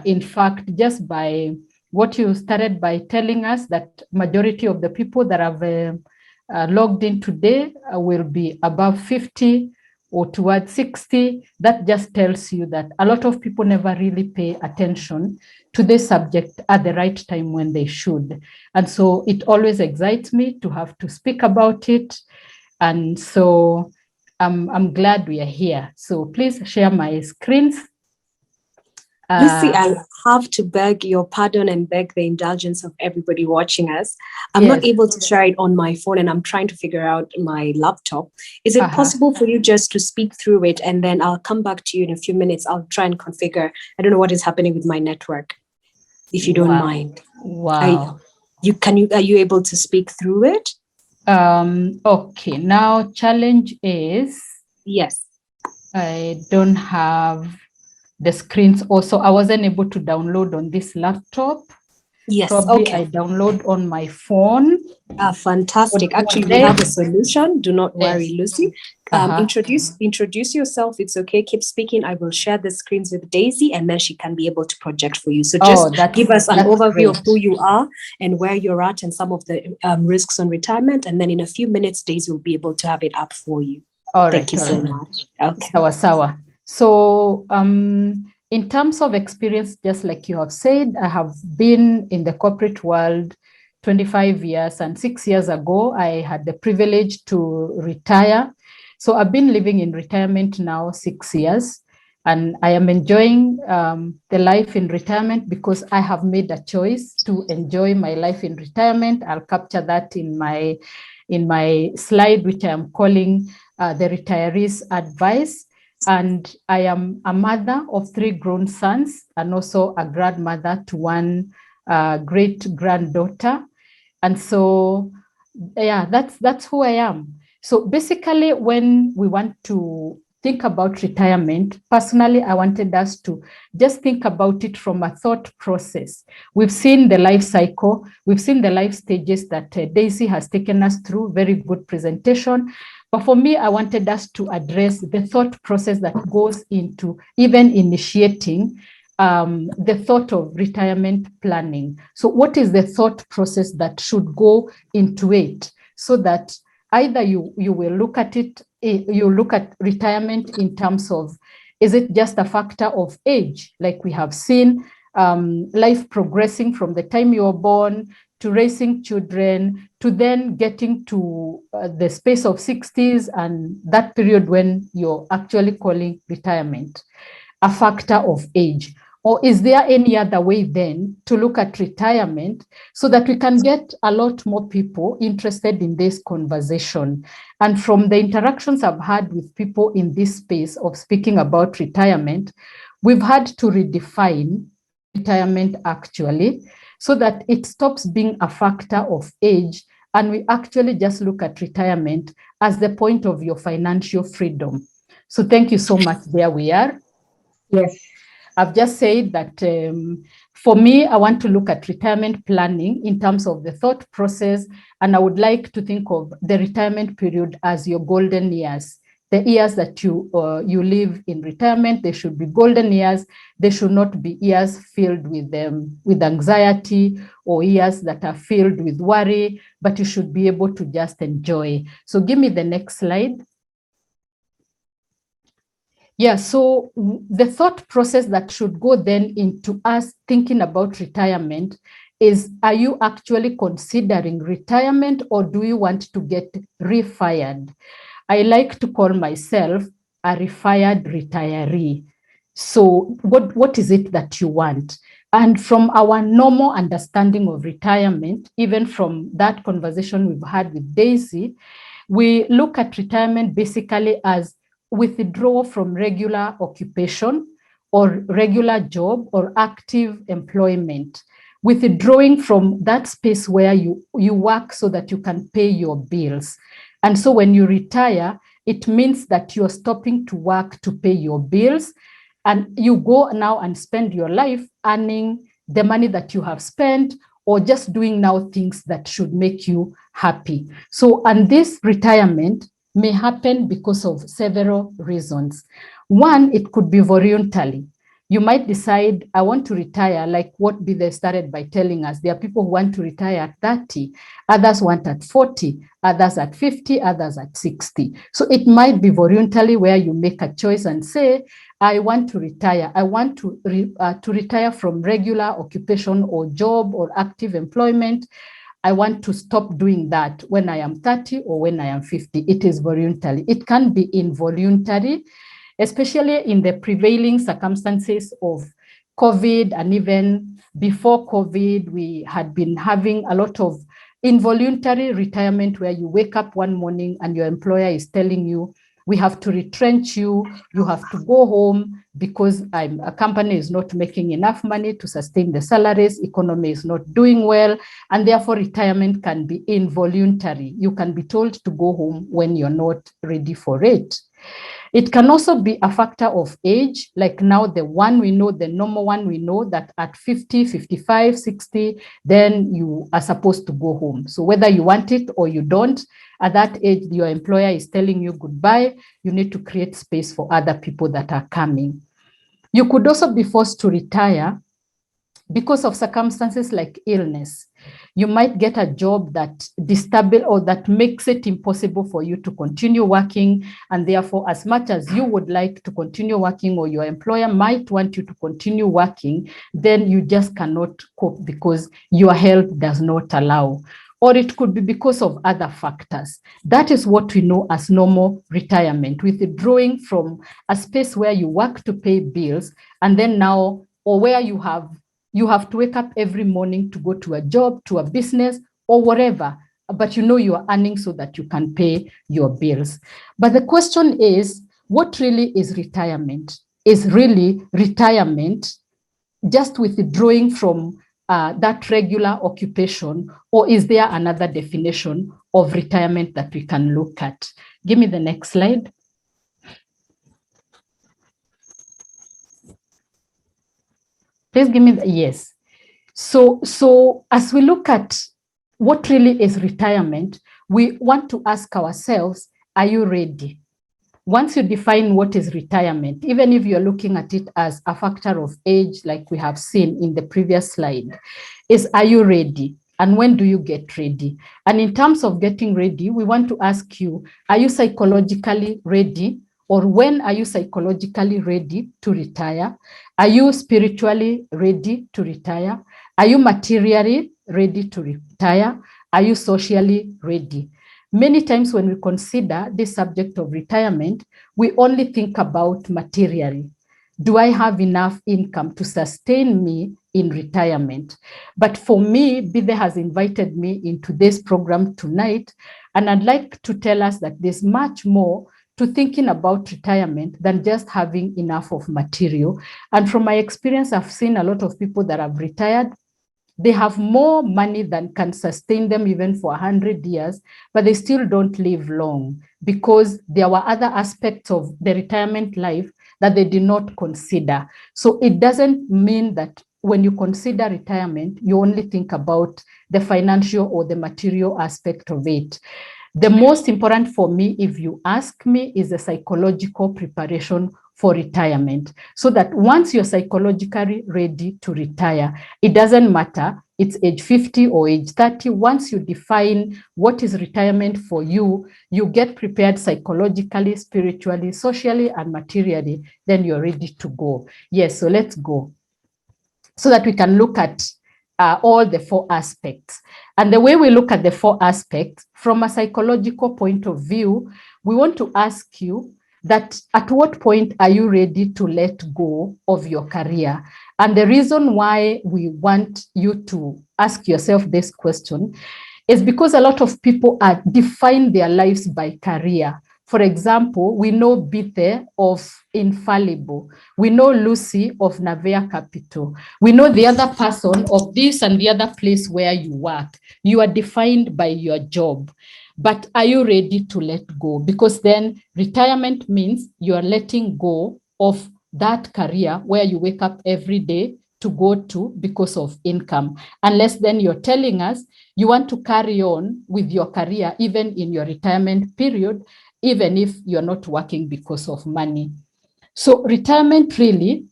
In fact, just by what you started by telling us, that majority of the people that have logged in today will be above 50 or towards 60. That just tells you that a lot of people never really pay attention to this subject at the right time when they should. And so it always excites me to have to speak about it. And so I'm glad we are here. So please share my screens. Lucy, I have to beg your pardon and beg the indulgence of everybody watching us. I'm not able to share it on my phone, and I'm trying to figure out my laptop. Is it possible for you just to speak through it, and then I'll come back to you in a few minutes? I'll try and configure. I don't know what is happening with my network, if you don't mind. Wow. Are you able to speak through it? Okay, now challenge is, yes, I don't have the screens. Also, I wasn't able to download on this laptop. Yes, probably I download on my phone. Fantastic. Actually, we have a solution. Do not worry, Lucy. Introduce yourself. It's okay. Keep speaking. I will share the screens with Daisy, and then she can be able to project for you. So just give us an overview of who you are and where you're at and some of the risks on retirement. And then in a few minutes, Daisy will be able to have it up for you. Thank you so much. Okay. Sawa. So in terms of experience, just like you have said, I have been in the corporate world 25 years, and 6 years ago, I had the privilege to retire. So I've been living in retirement now 6 years, and I am enjoying the life in retirement because I have made a choice to enjoy my life in retirement. I'll capture that in my slide, which I am calling the Retiree's Advice. And I am a mother of 3 grown sons and also a grandmother to 1 great granddaughter. And so, that's who I am. So basically, when we want to think about retirement, personally, I wanted us to just think about it from a thought process. We've seen the life cycle. We've seen the life stages that Daisy has taken us through. Very good presentation. But for me, I wanted us to address the thought process that goes into even initiating the thought of retirement planning. So what is the thought process that should go into it, so that either you will look at it, you look at retirement in terms of, is it just a factor of age, like we have seen life progressing from the time you were born to raising children, to then getting to the space of 60s and that period when you're actually calling retirement a factor of age? Or is there any other way then to look at retirement so that we can get a lot more people interested in this conversation? And from the interactions I've had with people in this space of speaking about retirement, we've had to redefine retirement actually, so that it stops being a factor of age and we actually just look at retirement as the point of your financial freedom. So thank you so much. There we are. Yes. I've just said that for me, I want to look at retirement planning in terms of the thought process, and I would like to think of the retirement period as your golden years. The years that you live in retirement, they should be golden years. They should not be years filled with anxiety or years that are filled with worry, but you should be able to just enjoy. So give me the next slide. Yeah, so the thought process that should go then into us thinking about retirement is, are you actually considering retirement, or do you want to get refired? I like to call myself a refired retiree. So what is it that you want? And from our normal understanding of retirement, even from that conversation we've had with Daisy, we look at retirement basically as withdrawal from regular occupation or regular job or active employment, withdrawing from that space where you work so that you can pay your bills. And so when you retire, it means that you're stopping to work to pay your bills. and you go now and spend your life earning the money that you have spent, or just doing now things that should make you happy. So, and this retirement may happen because of several reasons. One, it could be voluntary. You might decide, I want to retire, like what they started by telling us. There are people who want to retire at 30, others want at 40, others at 50, others at 60. So it might be voluntary, where you make a choice and say, I want to retire. I want to retire from regular occupation or job or active employment. I want to stop doing that when I am 30 or when I am 50. It is voluntary. It can be involuntary, especially in the prevailing circumstances of COVID, and even before COVID, we had been having a lot of involuntary retirement, where you wake up one morning and your employer is telling you, we have to retrench you, you have to go home because a company is not making enough money to sustain the salaries, economy is not doing well, and therefore retirement can be involuntary. You can be told to go home when you're not ready for it. It can also be a factor of age, like now the one we know, the normal one we know, that at 50, 55, 60, then you are supposed to go home. So whether you want it or you don't, at that age, your employer is telling you goodbye, you need to create space for other people that are coming. You could also be forced to retire because of circumstances like illness. You might get a job that destabilizes or that makes it impossible for you to continue working, and therefore, as much as you would like to continue working, or your employer might want you to continue working, then you just cannot cope because your health does not allow. Or it could be because of other factors. That is what we know as normal retirement, withdrawing from a space where you work to pay bills, and then now, or where you have to wake up every morning to go to a job, to a business, or whatever, but you know you are earning so that you can pay your bills. But the question is, what really is retirement? Is really retirement just withdrawing from that regular occupation, or is there another definition of retirement that we can look at? Give me the next slide. Please give me the, yes. So as we look at what really is retirement, we want to ask ourselves, are you ready? Once you define what is retirement, even if you're looking at it as a factor of age, like we have seen in the previous slide, is are you ready? And when do you get ready? And in terms of getting ready, we want to ask you, are you psychologically ready? Or when are you psychologically ready to retire? Are you spiritually ready to retire? Are you materially ready to retire? Are you socially ready? Many times when we consider this subject of retirement, we only think about materially. Do I have enough income to sustain me in retirement? But for me, Bide has invited me into this program tonight, and I'd like to tell us that there's much more to thinking about retirement than just having enough of material. And from my experience, I've seen a lot of people that have retired. They have more money than can sustain them even for 100 years, but they still don't live long because there were other aspects of the retirement life that they did not consider. So it doesn't mean that when you consider retirement, you only think about the financial or the material aspect of it. The most important for me, if you ask me, is the psychological preparation for retirement, so that once you're psychologically ready to retire, it doesn't matter, it's age 50 or age 30, once you define what is retirement for you, you get prepared psychologically, spiritually, socially, and materially, then you're ready to go. Yes, so let's go, so that we can look at all the four aspects. And the way we look at the four aspects, from a psychological point of view, we want to ask you that at what point are you ready to let go of your career? And the reason why we want you to ask yourself this question is because a lot of people define their lives by career. For example, we know Bite of Infallible. We know Lucy of Navea Capital. We know the other person of this and the other place where you work. You are defined by your job. But are you ready to let go? Because then retirement means you are letting go of that career where you wake up every day to go to because of income, unless then you're telling us you want to carry on with your career even in your retirement period, even if you're not working because of money. So retirement really,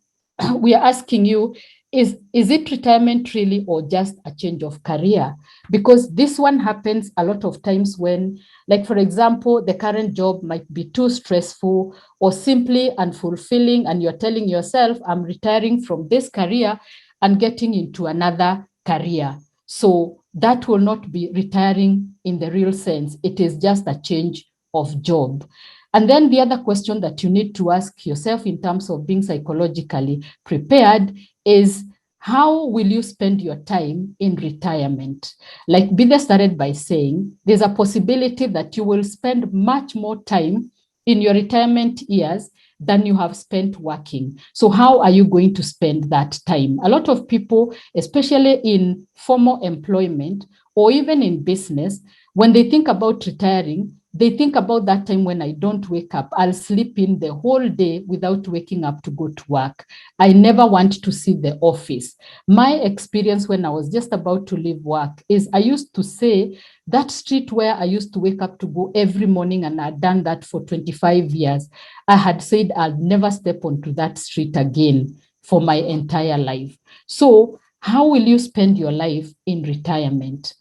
we are asking you, is it retirement really or just a change of career? Because this one happens a lot of times when, like for example, the current job might be too stressful or simply unfulfilling, and you're telling yourself, I'm retiring from this career and getting into another career. So that will not be retiring in the real sense. It is just a change of job. And then the other question that you need to ask yourself in terms of being psychologically prepared is, how will you spend your time in retirement? Like Bide started by saying, there's a possibility that you will spend much more time in your retirement years than you have spent working. So how are you going to spend that time? A lot of people, especially in formal employment or even in business, when they think about retiring, they think about that time when I don't wake up. I'll sleep in the whole day without waking up to go to work. I never want to see the office. My experience when I was just about to leave work is I used to say that street where I used to wake up to go every morning, and I'd done that for 25 years, I had said I'll never step onto that street again for my entire life. So how will you spend your life in retirement?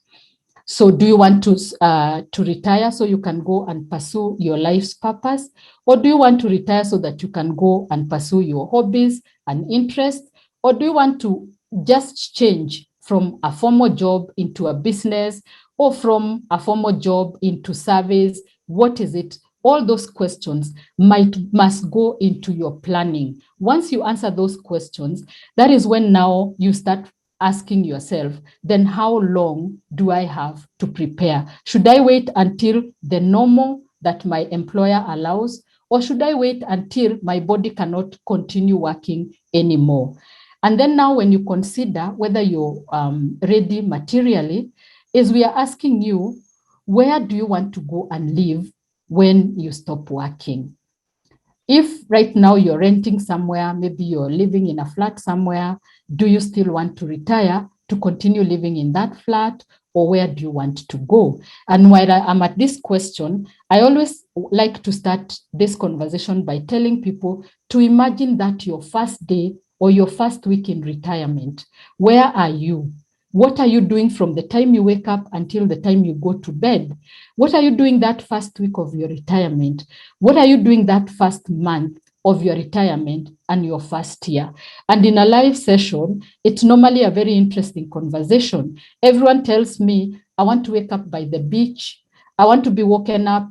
So do you want to retire so you can go and pursue your life's purpose? Or do you want to retire so that you can go and pursue your hobbies and interests? Or do you want to just change from a formal job into a business, or from a formal job into service? What is it? All those questions must go into your planning. Once you answer those questions, that is when now you start asking yourself, then how long do I have to prepare? Should I wait until the normal that my employer allows, or should I wait until my body cannot continue working anymore? And then now when you consider whether you're ready materially, is we are asking you, where do you want to go and live when you stop working? If right now you're renting somewhere, maybe you're living in a flat somewhere, do you still want to retire to continue living in that flat, or where do you want to go? And while I'm at this question, I always like to start this conversation by telling people to imagine that your first day or your first week in retirement, where are you? What are you doing from the time you wake up until the time you go to bed? What are you doing that first week of your retirement? What are you doing that first month of your retirement and your first year? And in a live session, it's normally a very interesting conversation. Everyone tells me, I want to wake up by the beach. I want to be woken up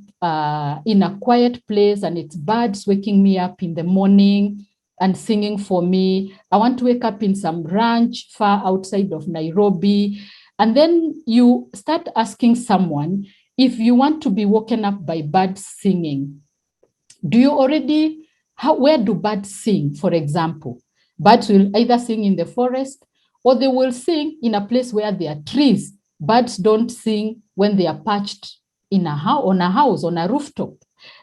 in a quiet place, and it's birds waking me up in the morning and singing for me. I want to wake up in some ranch far outside of Nairobi. And then you start asking someone, if you want to be woken up by birds singing, do you already, where do birds sing, for example? Birds will either sing in the forest, or they will sing in a place where there are trees. Birds don't sing when they are perched in on a house, on a rooftop.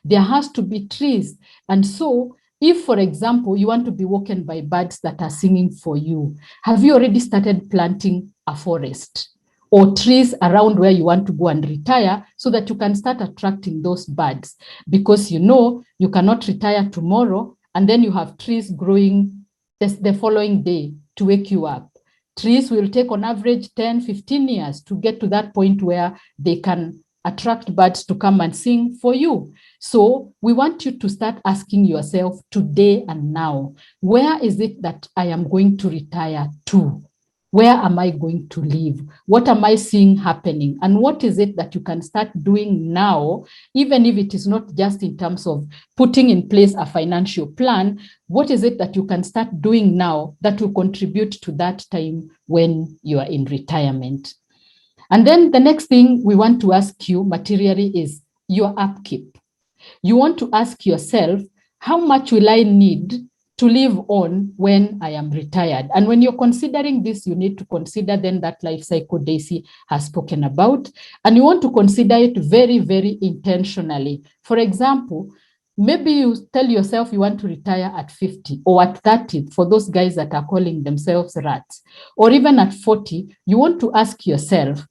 There has to be trees. And so if, for example, you want to be woken by birds that are singing for you, have you already started planting a forest or trees around where you want to go and retire, so that you can start attracting those birds? Because you know you cannot retire tomorrow and then you have trees growing the following day to wake you up. Trees will take on average 10, 15 years to get to that point where they can attract birds to come and sing for you. So we want you to start asking yourself today and now, where is it that I am going to retire to? Where am I going to live? What am I seeing happening? And what is it that you can start doing now, even if it is not just in terms of putting in place a financial plan? What is it that you can start doing now that will contribute to that time when you are in retirement? And then the next thing we want to ask you materially is your upkeep. You want to ask yourself, how much will I need to live on when I am retired? And when you're considering this, you need to consider then that life cycle Daisy has spoken about. And you want to consider it very, very intentionally. For example, maybe you tell yourself you want to retire at 50 or at 30 for those guys that are calling themselves rats, or even at 40. You want to ask yourself,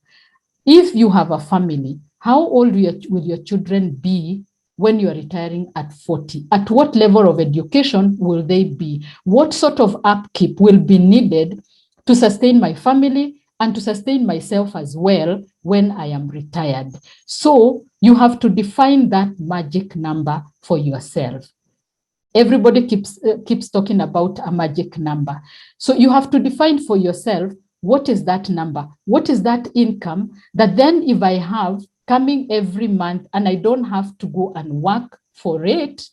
if you have a family, how old will your children be when you are retiring at 40? At what level of education will they be? What sort of upkeep will be needed to sustain my family and to sustain myself as well when I am retired? So you have to define that magic number for yourself. Everybody keeps talking about a magic number. So you have to define for yourself, what is that number? What is that income that then if I have coming every month and I don't have to go and work for it,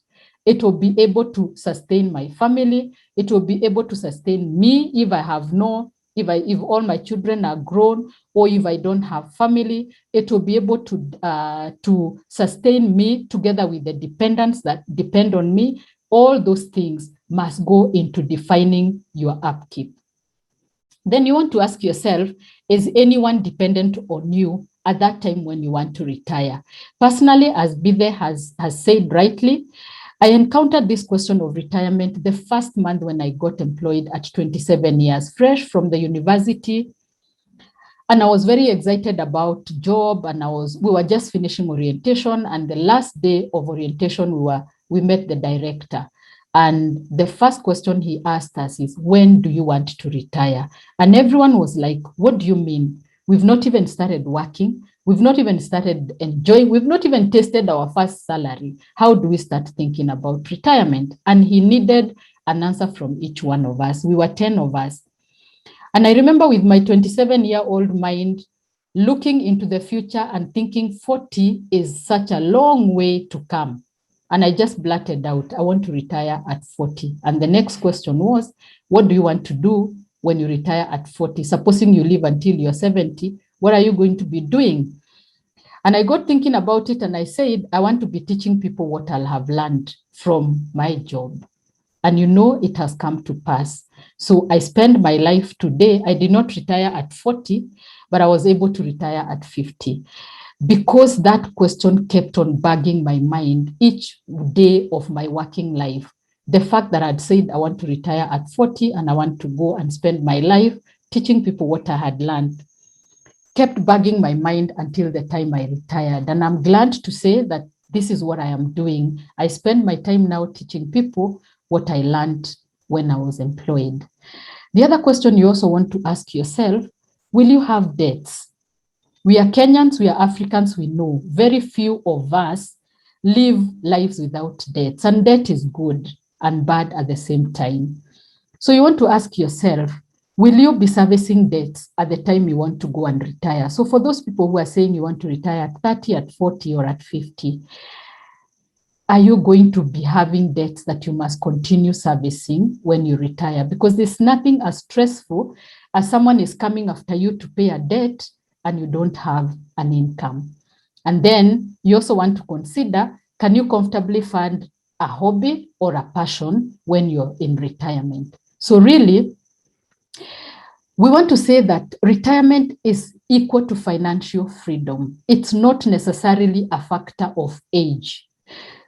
it will be able to sustain my family. It will be able to sustain me if I have if all my children are grown, or if I don't have family. It will be able to sustain me together with the dependents that depend on me. All those things must go into defining your upkeep. Then you want to ask yourself, is anyone dependent on you at that time when you want to retire? Personally, as Bide has said rightly, I encountered this question of retirement the first month when I got employed at 27 years, fresh from the university. And I was very excited about job, and we were just finishing orientation, and the last day of orientation, we met the director. And the first question he asked us is, when do you want to retire? And everyone was like, what do you mean? We've not even started working. We've not even started enjoying. We've not even tasted our first salary. How do we start thinking about retirement? And he needed an answer from each one of us. We were 10 of us. And I remember with my 27-year-old mind, looking into the future and thinking 40 is such a long way to come. And I just blurted out, I want to retire at 40. And the next question was, what do you want to do when you retire at 40? Supposing you live until you're 70, what are you going to be doing? And I got thinking about it, and I said, I want to be teaching people what I'll have learned from my job. And it has come to pass. So I spend my life today. I did not retire at 40, but I was able to retire at 50. Because that question kept on bugging my mind each day of my working life. The fact that I'd said I want to retire at 40 and I want to go and spend my life teaching people what I had learned kept bugging my mind until the time I retired. And I'm glad to say that this is what I am doing. I spend my time now teaching people what I learned when I was employed. The other question you also want to ask yourself, will you have debts? We are Kenyans, we are Africans, we know very few of us live lives without debts, and debt is good and bad at the same time. So you want to ask yourself, will you be servicing debts at the time you want to go and retire? So for those people who are saying you want to retire at 30, at 40, or at 50, are you going to be having debts that you must continue servicing when you retire? Because there's nothing as stressful as someone is coming after you to pay a debt and you don't have an income. And then you also want to consider, can you comfortably fund a hobby or a passion when you're in retirement? So really, we want to say that retirement is equal to financial freedom. It's not necessarily a factor of age.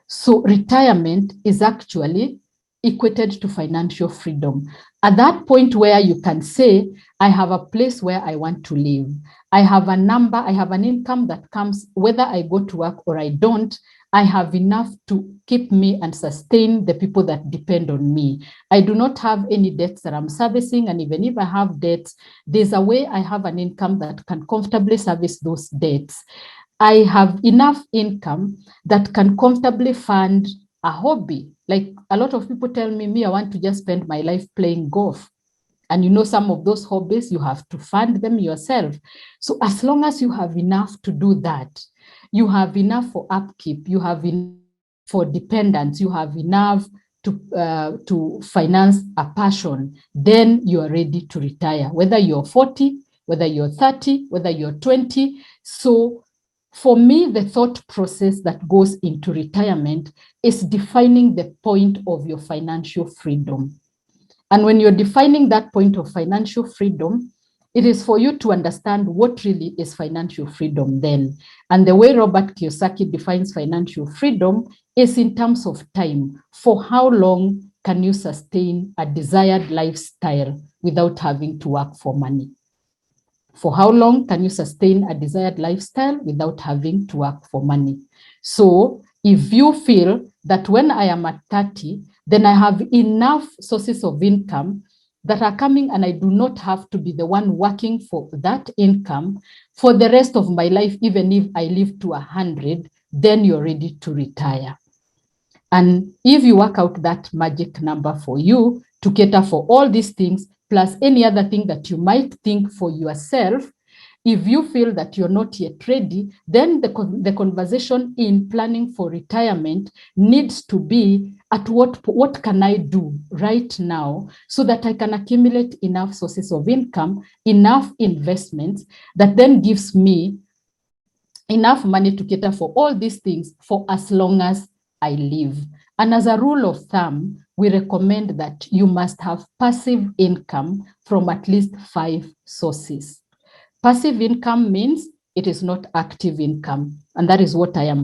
So retirement is actually equated to financial freedom. At that point where you can say, I have a place where I want to live. I have a number, I have an income that comes, whether I go to work or I don't, I have enough to keep me and sustain the people that depend on me. I do not have any debts that I'm servicing, and even if I have debts, there's a way I have an income that can comfortably service those debts. I have enough income that can comfortably fund a hobby. Like a lot of people tell me, I want to just spend my life playing golf. And some of those hobbies, you have to fund them yourself. So as long as you have enough to do that, you have enough for upkeep, you have enough for dependence, you have enough to finance a passion, then you are ready to retire, whether you're 40, whether you're 30, whether you're 20. So for me, the thought process that goes into retirement is defining the point of your financial freedom. And when you're defining that point of financial freedom, it is for you to understand what really is financial freedom then. And the way Robert Kiyosaki defines financial freedom is in terms of time. For how long can you sustain a desired lifestyle without having to work for money? For how long can you sustain a desired lifestyle without having to work for money? So if you feel that when I am at 30, then I have enough sources of income that are coming and I do not have to be the one working for that income for the rest of my life, even if I live to 100, then you're ready to retire. And if you work out that magic number for you to cater for all these things, plus any other thing that you might think for yourself, if you feel that you're not yet ready, then the conversation in planning for retirement needs to be at what can I do right now so that I can accumulate enough sources of income, enough investments that then gives me enough money to cater for all these things for as long as I live. And as a rule of thumb, we recommend that you must have passive income from at least 5 sources. Passive income means it is not active income. And that is what I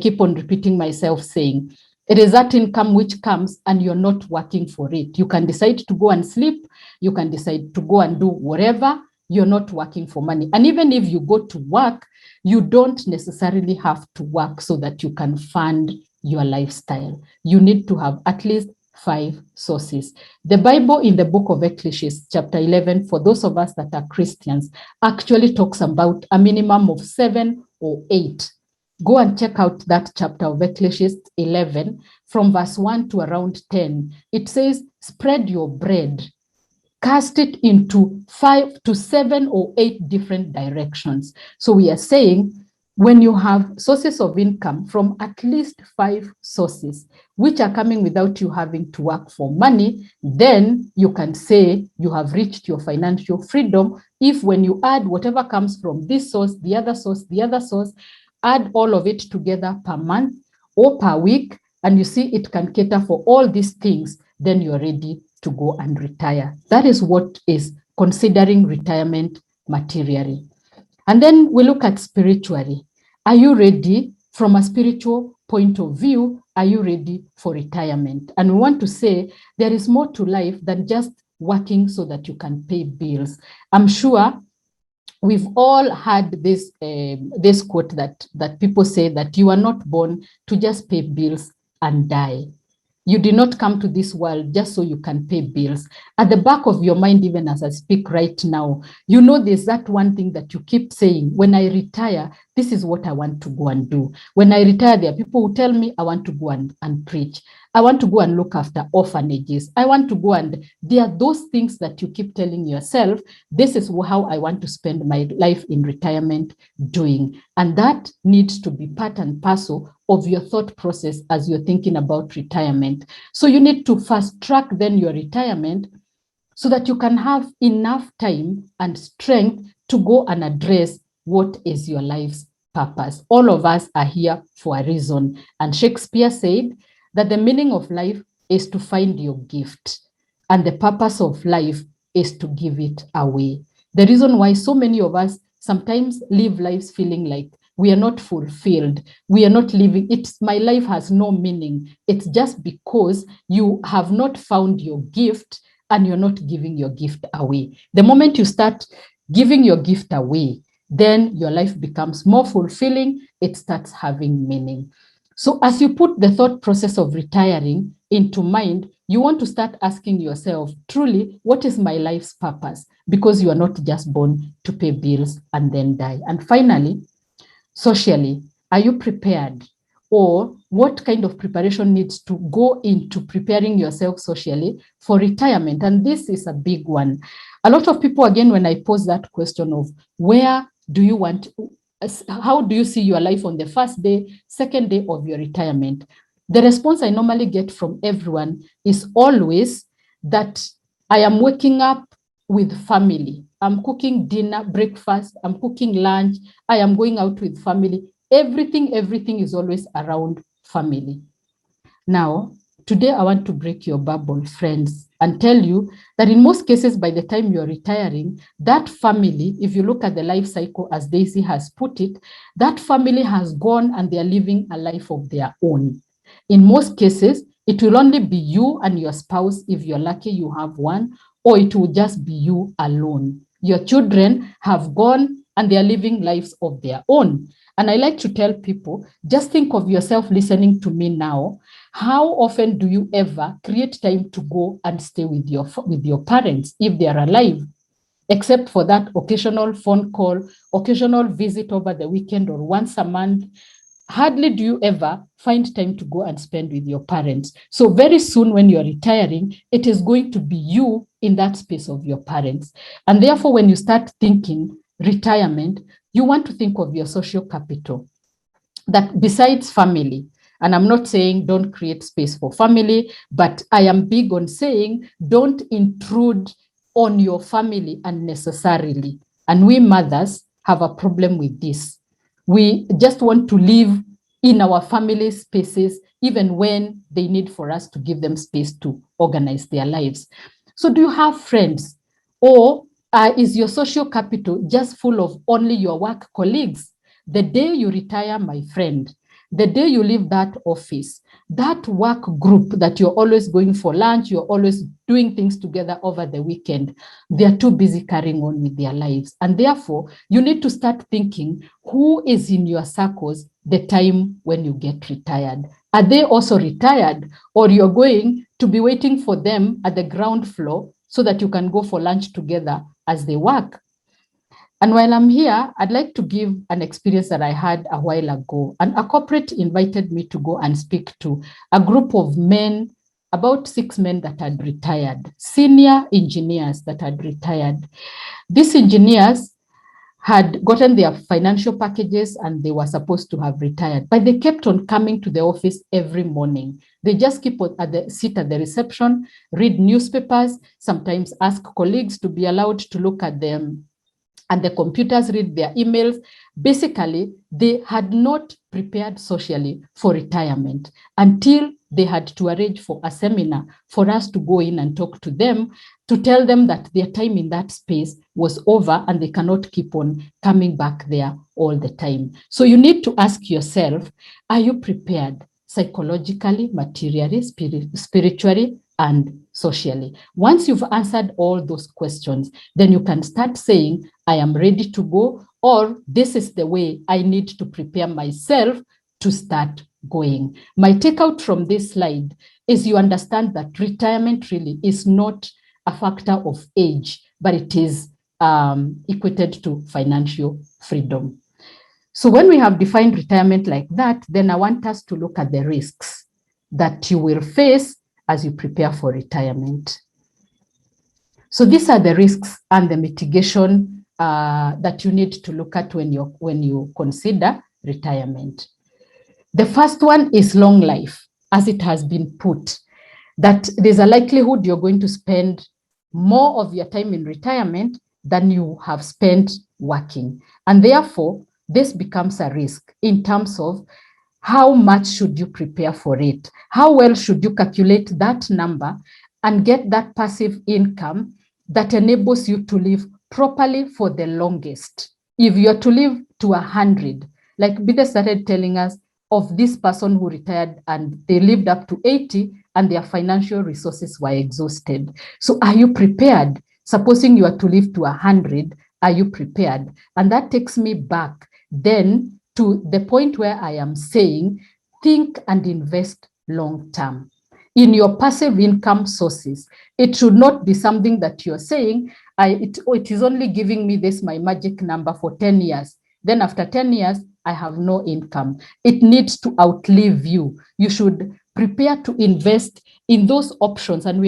keep on repeating myself saying. It is that income which comes and you're not working for it. You can decide to go and sleep. You can decide to go and do whatever. You're not working for money. And even if you go to work, you don't necessarily have to work so that you can fund your lifestyle. You need to have at least 5 sources. The Bible in the book of Ecclesiastes, chapter 11, for those of us that are Christians, actually talks about a minimum of 7 or 8. Go and check out that chapter of Ecclesiastes 11 from verse 1 to around 10. It says, spread your bread, cast it into 5 to 7 or 8 different directions. So we are saying when you have sources of income from at least 5 sources, which are coming without you having to work for money, then you can say you have reached your financial freedom. If when you add whatever comes from this source, the other source, the other source, add all of it together per month or per week, and you see it can cater for all these things, then you're ready to go and retire. That is what is considering retirement materially. And then we look at spiritually. Are you ready from a spiritual point of view? Are you ready for retirement? And we want to say there is more to life than just working so that you can pay bills. I'm sure we've all had this quote that people say that you are not born to just pay bills and die. You did not come to this world just so you can pay bills. At the back of your mind, even as I speak right now, you know there's that one thing that you keep saying, when I retire, this is what I want to go and do. When I retire, there are people who tell me I want to go and preach. I want to go and look after orphanages. I want to go and, there are those things that you keep telling yourself, this is how I want to spend my life in retirement doing. And that needs to be part and parcel of your thought process as you're thinking about retirement. So you need to fast track then your retirement so that you can have enough time and strength to go and address what is your life's purpose. All of us are here for a reason. And Shakespeare said that the meaning of life is to find your gift, and the purpose of life is to give it away. The reason why so many of us sometimes live lives feeling like we are not fulfilled, we are not living, my life has no meaning. It's just because you have not found your gift and you're not giving your gift away. The moment you start giving your gift away, then your life becomes more fulfilling, it starts having meaning. So as you put the thought process of retiring into mind, you want to start asking yourself, truly, what is my life's purpose? Because you are not just born to pay bills and then die. And finally, socially, are you prepared? Or what kind of preparation needs to go into preparing yourself socially for retirement? And this is a big one. A lot of people, again, when I pose that question of where do you want, how do you see your life on the first day, second day of your retirement? The response I normally get from everyone is always that I am waking up with family. I'm cooking dinner, breakfast, I'm cooking lunch, I am going out with family. Everything is always around family. Now, today I want to break your bubble, friends. and tell you that in most cases, by the time you're retiring, that family, if you look at the life cycle as Daisy has put it, that family has gone and they're living a life of their own. In most cases, it will only be you and your spouse, if you're lucky you have one, or it will just be you alone. Your children have gone and they're living lives of their own. And I like to tell people, just think of yourself listening to me now. How often do you ever create time to go and stay with your parents if they are alive? Except for that occasional phone call, occasional visit over the weekend or once a month. Hardly do you ever find time to go and spend with your parents. So very soon when you're retiring, it is going to be you in that space of your parents. And therefore, when you start thinking retirement, you want to think of your social capital. That besides family, and I'm not saying don't create space for family, but I am big on saying don't intrude on your family unnecessarily. And we mothers have a problem with this. We just want to live in our family spaces, even when they need for us to give them space to organize their lives. So do you have friends? Or is your social capital just full of only your work colleagues? The day you retire, my friend, the day you leave that office, that work group that you're always going for lunch, you're always doing things together over the weekend, they're too busy carrying on with their lives. And therefore, you need to start thinking who is in your circles the time when you get retired. Are they also retired, or you're going to be waiting for them at the ground floor so that you can go for lunch together as they work? And while I'm here, I'd like to give an experience that I had a while ago. And a corporate invited me to go and speak to a group of men, about 6 men that had retired, senior engineers that had retired. These engineers had gotten their financial packages and they were supposed to have retired, but they kept on coming to the office every morning. They just sit at the reception, read newspapers, sometimes ask colleagues to be allowed to look at them and the computers, read their emails. Basically, they had not prepared socially for retirement until they had to arrange for a seminar for us to go in and talk to them, to tell them that their time in that space was over and they cannot keep on coming back there all the time. So you need to ask yourself, are you prepared psychologically, materially, spiritually, and socially? Once you've answered all those questions, then you can start saying, I am ready to go, or this is the way I need to prepare myself to start going. My takeout from this slide is you understand that retirement really is not a factor of age, but it is equated to financial freedom. So when we have defined retirement like that, then I want us to look at the risks that you will face as you prepare for retirement. So these are the risks and the mitigation that you need to look at when you consider retirement. The first one is long life, as it has been put, that there's a likelihood you're going to spend more of your time in retirement than you have spent working. And therefore, this becomes a risk in terms of how much should you prepare for it? How well should you calculate that number and get that passive income that enables you to live properly for the longest? If you're to live to 100, like Bide started telling us of this person who retired and they lived up to 80 and their financial resources were exhausted. So are you prepared? Supposing you are to live to 100, are you prepared? And that takes me back then to the point where I am saying, think and invest long term. In your passive income sources, it should not be something that you're saying, it is only giving me this, my magic number for 10 years. Then after 10 years, I have no income. It needs to outlive you. You should prepare to invest in those options. And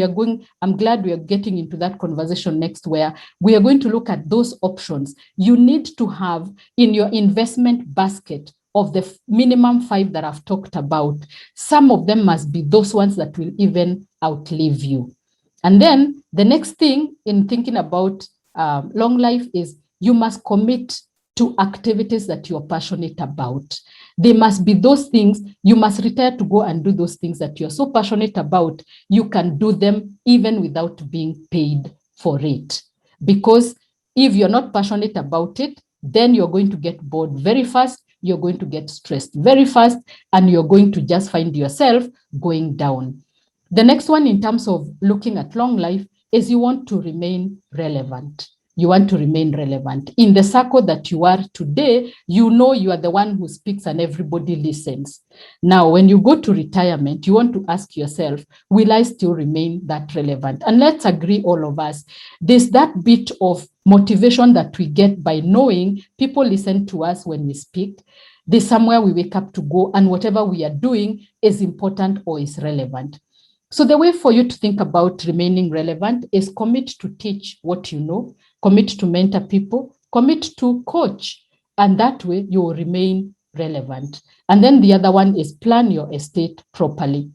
I'm glad we are getting into that conversation next, where we are going to look at those options. You need to have in your investment basket of the minimum 5 that I've talked about, some of them must be those ones that will even outlive you. And then the next thing in thinking about long life is you must commit to activities that you're passionate about. They must be those things. You must retire to go and do those things that you're so passionate about. You can do them even without being paid for it. Because if you're not passionate about it, then you're going to get bored very fast. You're going to get stressed very fast, and you're going to just find yourself going down. The next one, in terms of looking at long life, is you want to remain relevant. You want to remain relevant. In the circle that you are today, you know you are the one who speaks and everybody listens. Now, when you go to retirement, you want to ask yourself, will I still remain that relevant? And let's agree, all of us, there's that bit of motivation that we get by knowing people listen to us when we speak. There's somewhere we wake up to go, and whatever we are doing is important or is relevant. So the way for you to think about remaining relevant is commit to teach what you know, commit to mentor people, commit to coach, and that way you will remain relevant. And then the other one is plan your estate properly.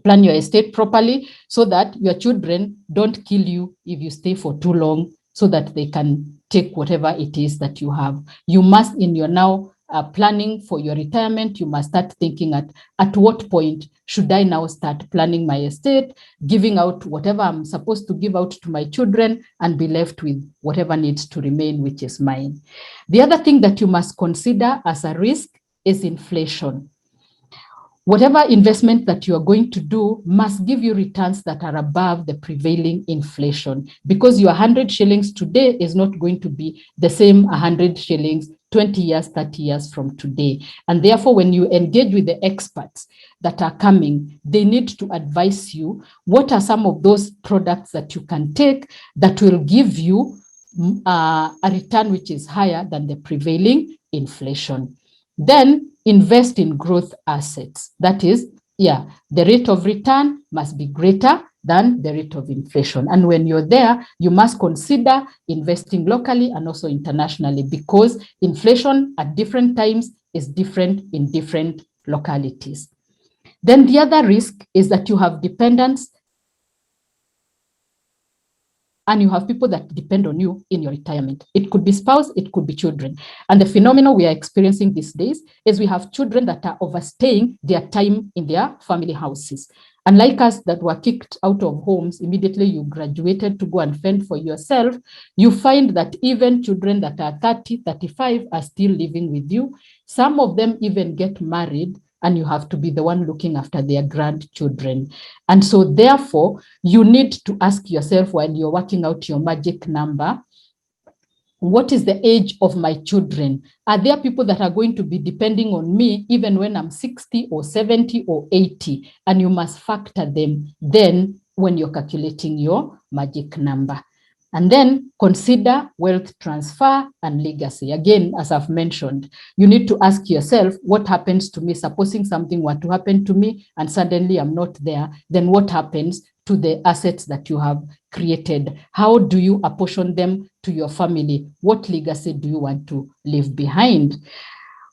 Plan your estate properly so that your children don't kill you if you stay for too long, so that they can take whatever it is that you have. You must, in your now planning for your retirement, you must start thinking at what point should I now start planning my estate, giving out whatever I'm supposed to give out to my children, and be left with whatever needs to remain, which is mine. The other thing that you must consider as a risk is inflation. Whatever investment that you are going to do must give you returns that are above the prevailing inflation, because your 100 shillings today is not going to be the same 100 shillings 20 years, 30 years from today. And therefore, when you engage with the experts that are coming, they need to advise you what are some of those products that you can take that will give you a return which is higher than the prevailing inflation. Then invest in growth assets. That is, the rate of return must be greater than the rate of inflation. And when you're there, you must consider investing locally and also internationally, because inflation at different times is different in different localities. Then the other risk is that you have dependents and you have people that depend on you in your retirement. It could be spouse, it could be children. And the phenomenon we are experiencing these days is we have children that are overstaying their time in their family houses. Unlike us that were kicked out of homes, immediately you graduated to go and fend for yourself, you find that even children that are 30, 35 are still living with you. Some of them even get married, and you have to be the one looking after their grandchildren. And so therefore, you need to ask yourself while you're working out your magic number, what is the age of my children? Are there people that are going to be depending on me even when I'm 60 or 70 or 80? And you must factor them then when you're calculating your magic number. And then consider wealth transfer and legacy. Again, as I've mentioned, you need to ask yourself, what happens to me? Supposing something were to happen to me and suddenly I'm not there, then what happens to the assets that you have created? How do you apportion them to your family? What legacy do you want to leave behind?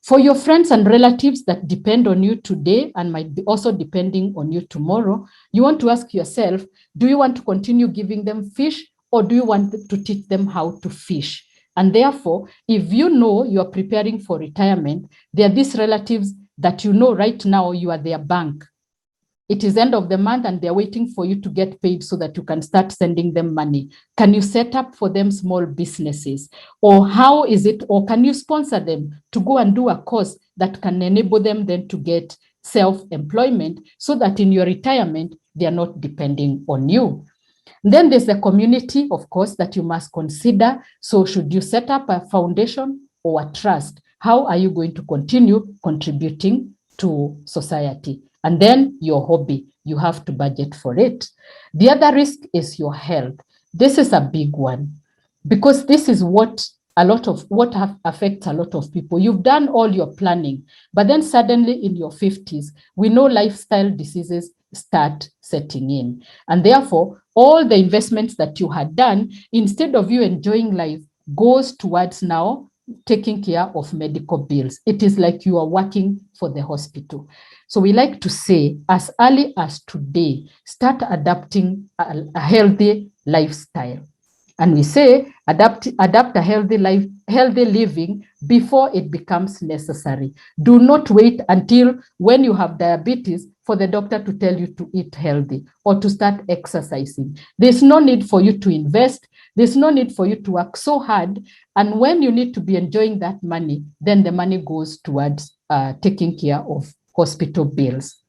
For your friends and relatives that depend on you today and might be also depending on you tomorrow, you want to ask yourself, do you want to continue giving them fish, or do you want to teach them how to fish? And therefore, if you know you're preparing for retirement, there are these relatives that you know right now you are their bank. It is end of the month and they're waiting for you to get paid so that you can start sending them money. Can you set up for them small businesses? Or how is it, or can you sponsor them to go and do a course that can enable them then to get self-employment so that in your retirement, they are not depending on you? Then there's the community, of course, that you must consider. So should you set up a foundation or a trust? How are you going to continue contributing to society? And then your hobby, you have to budget for it. The other risk is your health. This is a big one, because this is what affects a lot of people. You've done all your planning, but then suddenly in your 50s, we know lifestyle diseases start setting in. And therefore, all the investments that you had done, instead of you enjoying life, goes towards now taking care of medical bills. It is like you are working for the hospital. So we like to say, as early as today, start adapting a healthy lifestyle. And we say adapt a healthy living before it becomes necessary. Do not wait until when you have diabetes for the doctor to tell you to eat healthy or to start exercising. There's no need for you to invest. There's no need for you to work so hard. And when you need to be enjoying that money, then the money goes towards taking care of hospital bills.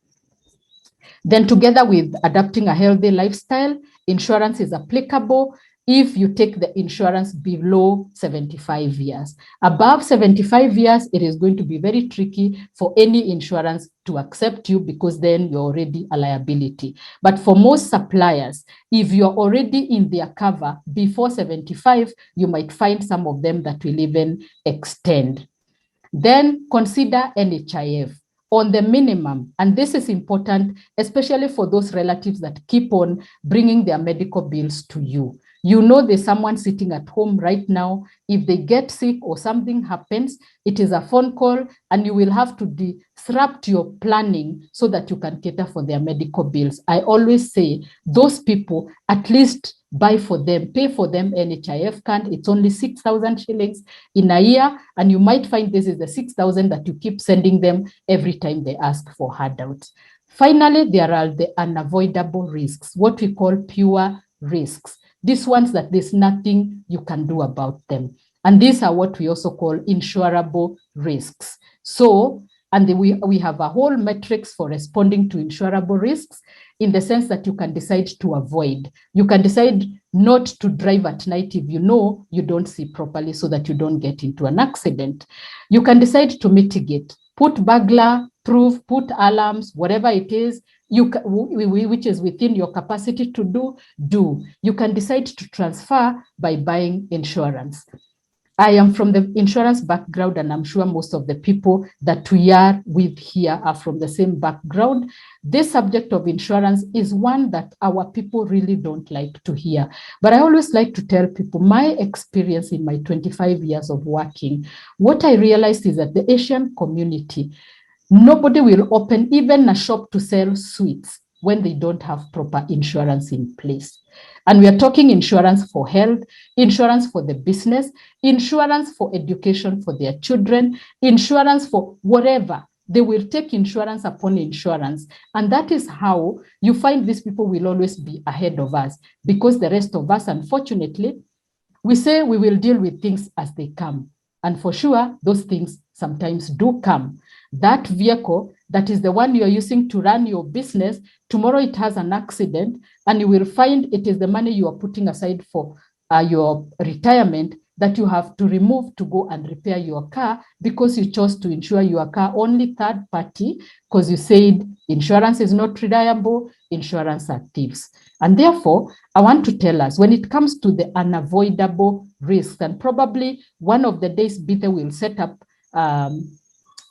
Then together with adapting a healthy lifestyle, insurance is applicable if you take the insurance below 75 years. Above 75 years, it is going to be very tricky for any insurance to accept you because then you're already a liability. But for most suppliers, if you're already in their cover before 75, you might find some of them that will even extend. Then consider NHIF on the minimum. And this is important, especially for those relatives that keep on bringing their medical bills to you. You know there's someone sitting at home right now. If they get sick or something happens, it is a phone call and you will have to disrupt your planning so that you can cater for their medical bills. I always say those people, at least buy for them, pay for them NHIF card. It's only 6,000 shillings in a year. And you might find this is the 6,000 that you keep sending them every time they ask for handouts. Finally, there are the unavoidable risks, what we call pure risks. These ones that there's nothing you can do about them. And these are what we also call insurable risks. So, and we have a whole metrics for responding to insurable risks in the sense that you can decide to avoid. You can decide not to drive at night if you know you don't see properly so that you don't get into an accident. You can decide to mitigate, put burglar proof, put alarms, whatever it is, which is within your capacity to do. You can decide to transfer by buying insurance. I am from the insurance background, and I'm sure most of the people that we are with here are from the same background. This subject of insurance is one that our people really don't like to hear. But I always like to tell people my experience in my 25 years of working. What I realized is that the Asian community, nobody will open even a shop to sell sweets when they don't have proper insurance in place. And we are talking insurance for health, insurance for the business, insurance for education for their children, insurance for whatever. They will take insurance upon insurance. And that is how you find these people will always be ahead of us, because the rest of us, unfortunately, we say we will deal with things as they come. And for sure, those things sometimes do come. That vehicle, that is the one you're using to run your business, tomorrow it has an accident, and you will find it is the money you are putting aside for your retirement that you have to remove to go and repair your car because you chose to insure your car only third party because you said insurance is not reliable, insurance are thieves. And therefore, I want to tell us when it comes to the unavoidable risks, and probably one of the days Bithe will set up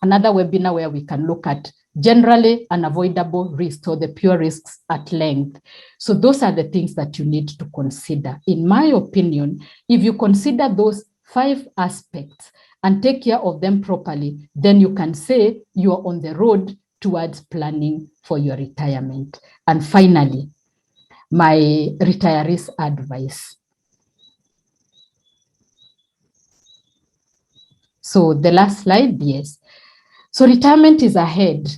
another webinar where we can look at generally unavoidable risks or the pure risks at length. So those are the things that you need to consider. In my opinion, if you consider those 5 aspects and take care of them properly, then you can say you are on the road towards planning for your retirement. And finally, my retirees advice. So the last slide, yes. So retirement is ahead.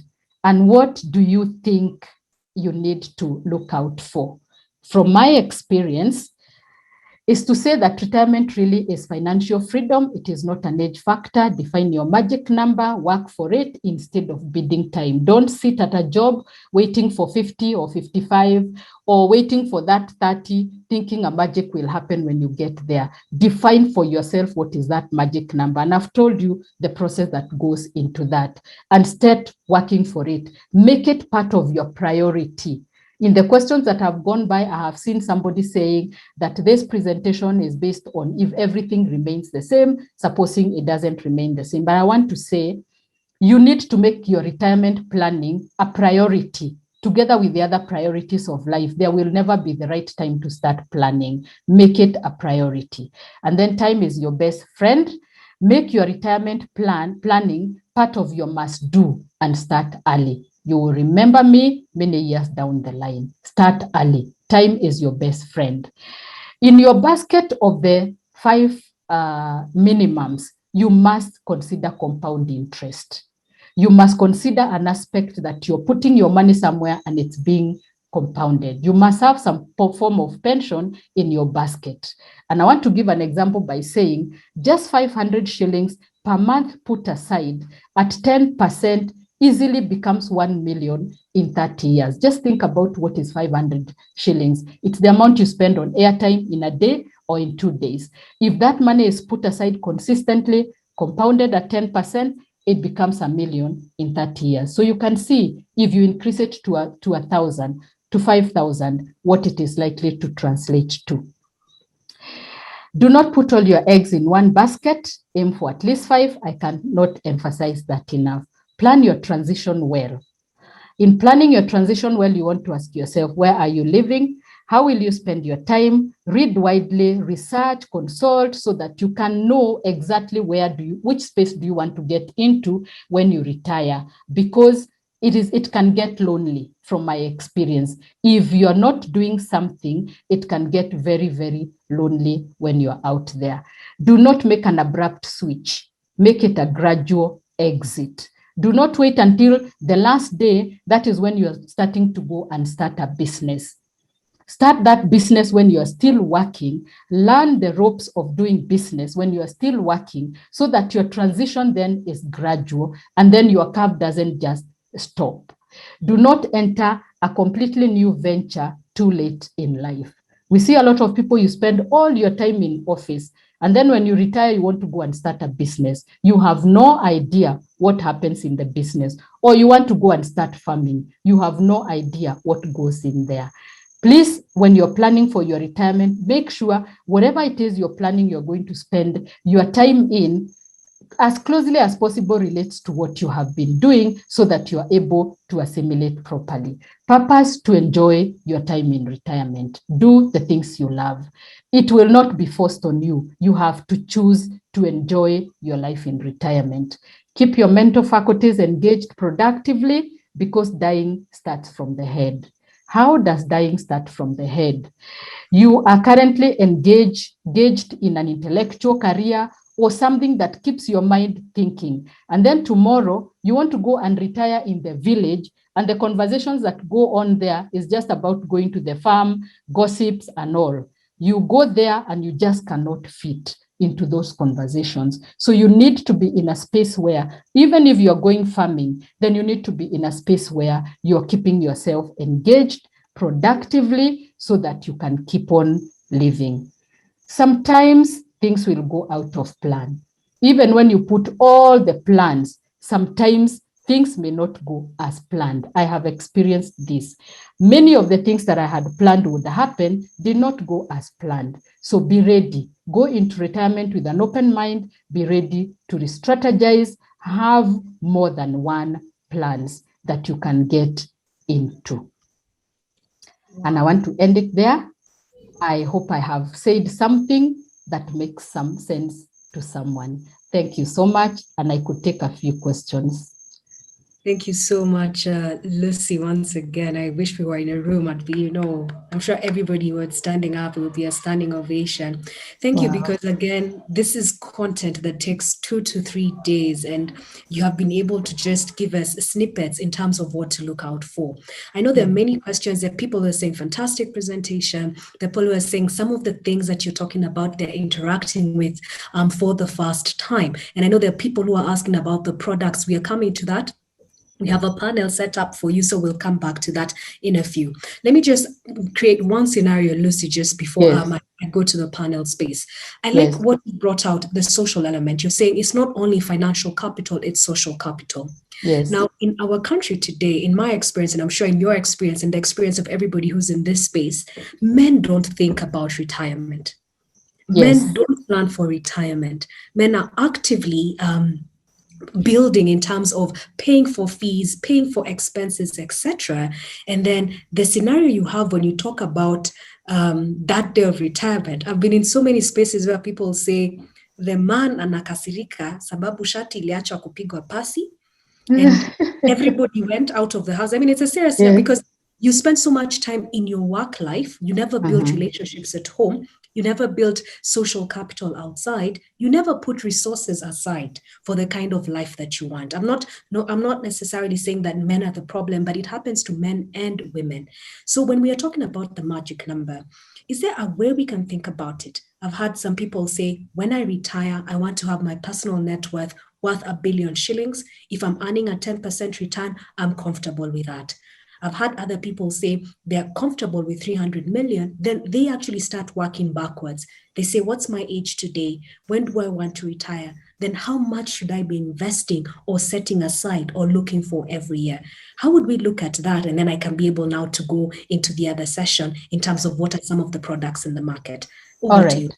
And what do you think you need to look out for? From my experience, is to say that retirement really is financial freedom. It is not an age factor. Define your magic number, work for it instead of bidding time. Don't sit at a job waiting for 50 or 55 or waiting for that 30, thinking a magic will happen when you get there. Define for yourself what is that magic number. And I've told you the process that goes into that, and start working for it. Make it part of your priority. In the questions that have gone by, I have seen somebody saying that this presentation is based on if everything remains the same, supposing it doesn't remain the same. But I want to say you need to make your retirement planning a priority together with the other priorities of life. There will never be the right time to start planning. Make it a priority. And then time is your best friend. Make your retirement planning part of your must do and start early. You will remember me many years down the line. Start early. Time is your best friend. In your basket of the 5 minimums, you must consider compound interest. You must consider an aspect that you're putting your money somewhere and it's being compounded. You must have some form of pension in your basket. And I want to give an example by saying just 500 shillings per month put aside at 10% easily becomes 1 million in 30 years. Just think about what is 500 shillings. It's the amount you spend on airtime in a day or in 2 days. If that money is put aside consistently, compounded at 10%, it becomes 1 million in 30 years. So you can see if you increase it to 1,000, to 5,000, what it is likely to translate to. Do not put all your eggs in one basket. Aim for at least 5. I cannot emphasize that enough. Plan your transition well. In planning your transition well, you want to ask yourself, where are you living? How will you spend your time? Read widely, research, consult, so that you can know exactly which space do you want to get into when you retire, because it can get lonely from my experience. If you're not doing something, it can get very, very lonely when you're out there. Do not make an abrupt switch. Make it a gradual exit. Do not wait until the last day. That is when you're starting to go and start a business. Start that business when you are still working. Learn the ropes of doing business when you are still working, so that your transition then is gradual and then your curve doesn't just stop. Do not enter a completely new venture too late in life. We see a lot of people, you spend all your time in office, and then when you retire, you want to go and start a business. You have no idea what happens in the business. Or you want to go and start farming. You have no idea what goes in there. Please, when you're planning for your retirement, make sure whatever it is you're planning, you're going to spend your time in, as closely as possible relates to what you have been doing, so that you are able to assimilate properly. Purpose to enjoy your time in retirement. Do the things you love. It will not be forced on you. You have to choose to enjoy your life in retirement. Keep your mental faculties engaged productively, because dying starts from the head. How does dying start from the head? You are currently engaged in an intellectual career or something that keeps your mind thinking. And then tomorrow, you want to go and retire in the village, and the conversations that go on there is just about going to the farm, gossips and all. You go there and you just cannot fit into those conversations. So you need to be in a space where, even if you're going farming, then you need to be in a space where you're keeping yourself engaged productively, so that you can keep on living. Sometimes things will go out of plan. Even when you put all the plans, sometimes things may not go as planned. I have experienced this. Many of the things that I had planned would happen did not go as planned. So be ready. Go into retirement with an open mind. Be ready to re-strategize. Have more than one plans that you can get into. And I want to end it there. I hope I have said something that makes some sense to someone. Thank you so much. And I could take a few questions. Thank you so much, Lucy, once again. I wish we were in a room and I'm sure everybody would standing up. It would be a standing ovation. Thank you, because again, this is content that takes 2 to 3 days, and you have been able to just give us snippets in terms of what to look out for. I know there are many questions. There are people who are saying fantastic presentation. There are people who are saying some of the things that you're talking about, they're interacting with for the first time. And I know there are people who are asking about the products. We are coming to that. We have a panel set up for you, so we'll come back to that in a few. Let me just create one scenario, Lucy, just before I go to the panel space. I like what you brought out, the social element. You're saying it's not only financial capital, it's social capital. Yes. Now, in our country today, in my experience, and I'm sure in your experience and the experience of everybody who's in this space, men don't think about retirement. Men don't plan for retirement. Men are actively building in terms of paying for fees, paying for expenses, etc. And then the scenario you have when you talk about that day of retirement, I've been in so many spaces where people say the man anakasirika sababu shati iliachwa kupigwa pasi, and everybody went out of the house. I mean, it's a serious thing, because you spend so much time in your work life, you never build relationships at home, You never built social capital outside. You never put resources aside for the kind of life that you want. I'm not necessarily saying that men are the problem, but it happens to men and women. So when we are talking about the magic number, is there a way we can think about it? I've had some people say, when I retire, I want to have my personal net worth $1 billion. If I'm earning a 10% return, I'm comfortable with that. I've had other people say they're comfortable with 300 million, then they actually start working backwards. They say, what's my age today? When do I want to retire? Then how much should I be investing or setting aside or looking for every year? How would we look at that? And then I can be able now to go into the other session in terms of what are some of the products in the market. All right.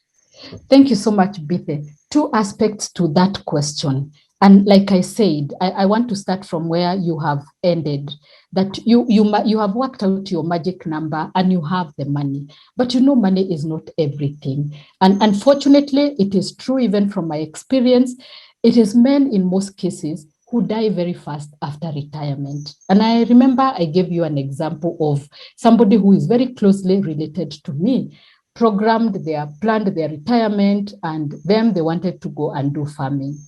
Thank you so much, Bithe. Two aspects to that question. And like I said, I want to start from where you have ended, that you have worked out your magic number and you have the money. But money is not everything. And unfortunately, it is true even from my experience, it is men in most cases who die very fast after retirement. And I remember I gave you an example of somebody who is very closely related to me, planned their retirement, and then they wanted to go and do farming.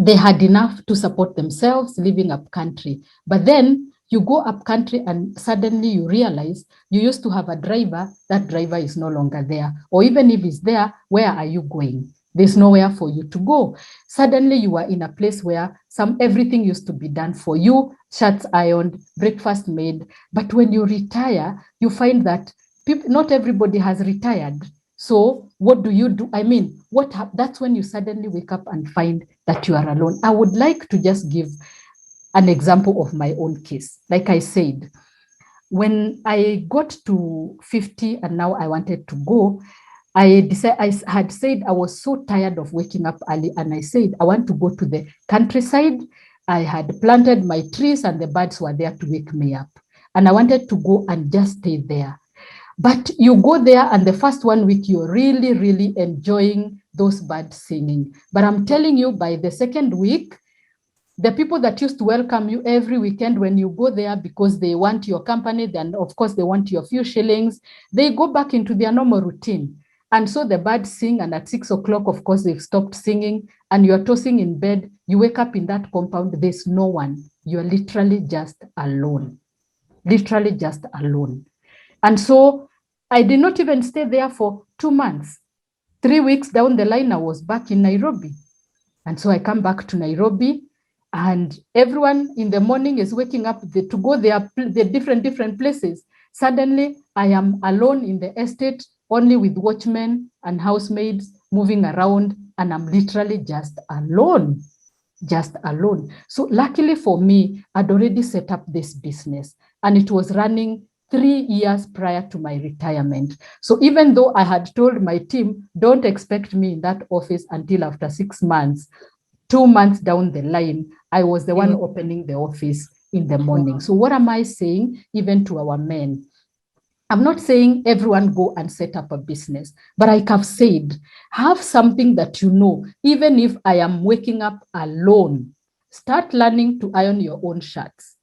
They had enough to support themselves living up country. But then you go up country and suddenly you realize you used to have a driver, that driver is no longer there. Or even if he's there, where are you going? There's nowhere for you to go. Suddenly you are in a place where everything used to be done for you, shirts ironed, breakfast made. But when you retire, you find that not everybody has retired. So what do you do? I mean, that's when you suddenly wake up and find that you are alone. I would like to just give an example of my own case. Like I said, when I got to 50 and now I wanted to go, I had said I was so tired of waking up early, and I said I want to go to the countryside. I had planted my trees and the birds were there to wake me up. And I wanted to go and just stay there. But you go there and the first 1 week, you're really, really enjoying those birds singing. But I'm telling you, by the second week, the people that used to welcome you every weekend when you go there because they want your company, then of course they want your few shillings, they go back into their normal routine. And so the birds sing, and at 6 o'clock, of course, they've stopped singing, and you're tossing in bed. You wake up in that compound, there's no one. You're literally just alone. Literally just alone. And so I did not even stay there for 2 months. 3 weeks down the line, I was back in Nairobi. And so I come back to Nairobi, and everyone in the morning is waking up to go the different places. Suddenly, I am alone in the estate, only with watchmen and housemaids moving around, and I'm literally just alone. Just alone. So luckily for me, I'd already set up this business, and it was running 3 years prior to my retirement. So even though I had told my team, don't expect me in that office until after 6 months, 2 months down the line, I was the one opening the office in the morning. So what am I saying, even to our men? I'm not saying everyone go and set up a business, but like I've said, have something that even if I am waking up alone, start learning to iron your own shirts.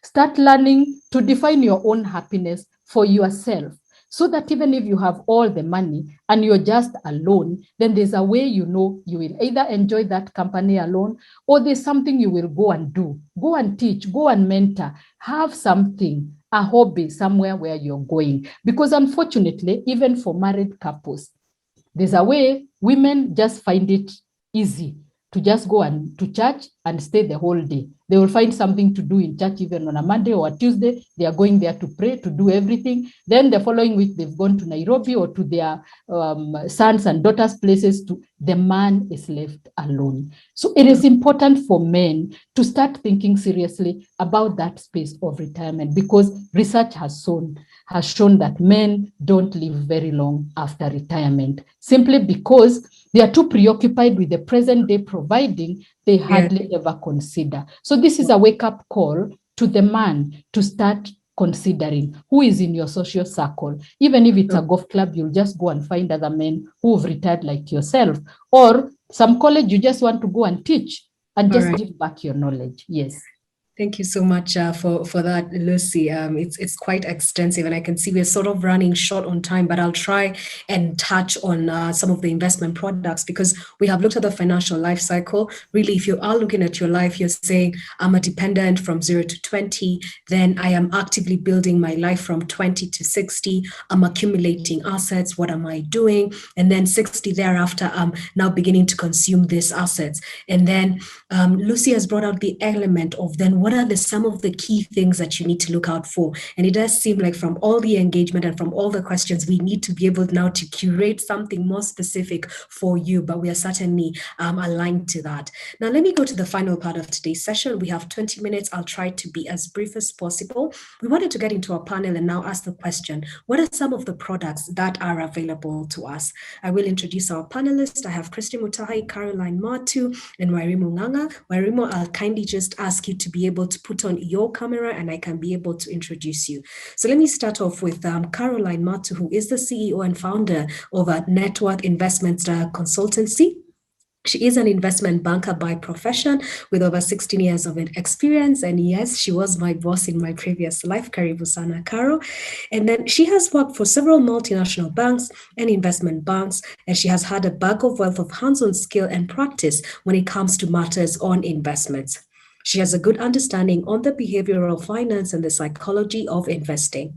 Start learning to define your own happiness for yourself, so that even if you have all the money and you're just alone, then there's a way you will either enjoy that company alone, or there's something you will go and do. Go and teach, go and mentor, have something, a hobby somewhere where you're going. Because unfortunately, even for married couples, there's a way women just find it easy to just go to church and stay the whole day. They will find something to do in church, even on a Monday or a Tuesday. They are going there to pray, to do everything. Then the following week, they've gone to Nairobi or to their sons and daughters' places. The man is left alone. So it is important for men to start thinking seriously about that space of retirement, because research has shown that men don't live very long after retirement, simply because they are too preoccupied with the present day providing, they hardly ever consider. So this is a wake-up call to the man to start considering who is in your social circle. Even if it's a golf club, you'll just go and find other men who've retired like yourself, or some college you just want to go and teach and just give back your knowledge. Yes. Thank you so much for that, Lucy. It's quite extensive, and I can see we're sort of running short on time, but I'll try and touch on some of the investment products, because we have looked at the financial life cycle. Really, if you are looking at your life, you're saying, I'm a dependent from 0 to 20, then I am actively building my life from 20 to 60. I'm accumulating assets. What am I doing? And then 60 thereafter, I'm now beginning to consume these assets. And then Lucy has brought out the element of then what are some of the key things that you need to look out for. And it does seem like from all the engagement and from all the questions, we need to be able now to curate something more specific for you, but we are certainly aligned to that. Now, let me go to the final part of today's session. We have 20 minutes. I'll try to be as brief as possible. We wanted to get into our panel and now ask the question, what are some of the products that are available to us? I will introduce our panelists. I have Christy Mutahi, Caroline Matu, and Wairimu Nganga. Wairimu, I'll kindly just ask you to be able to put on your camera and I can be able to introduce you. So let me start off with Caroline Matu, who is the CEO and founder of a Net Worth Investment Consultancy. She is an investment banker by profession with over 16 years of experience. And yes, she was my boss in my previous life, Karibu Sana Karo. And then she has worked for several multinational banks and investment banks, and she has had a bag of wealth of hands-on skill and practice when it comes to matters on investments. She has a good understanding on the behavioral finance and the psychology of investing.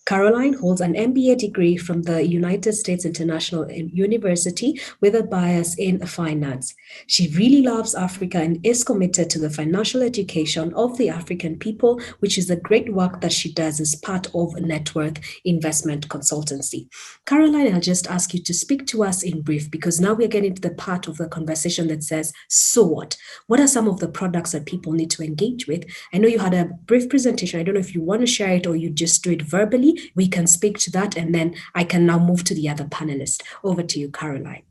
Caroline holds an MBA degree from the United States International University with a bias in finance. She really loves Africa and is committed to the financial education of the African people, which is the great work that she does as part of Net Worth Investment Consultancy. Caroline, I'll just ask you to speak to us in brief, because now we're getting to the part of the conversation that says, so what? What are some of the products that people need to engage with? I know you had a brief presentation. I don't know if you want to share it or you just do it verbally. We can speak to that, and then I can now move to the other panelists. Over to you, Caroline.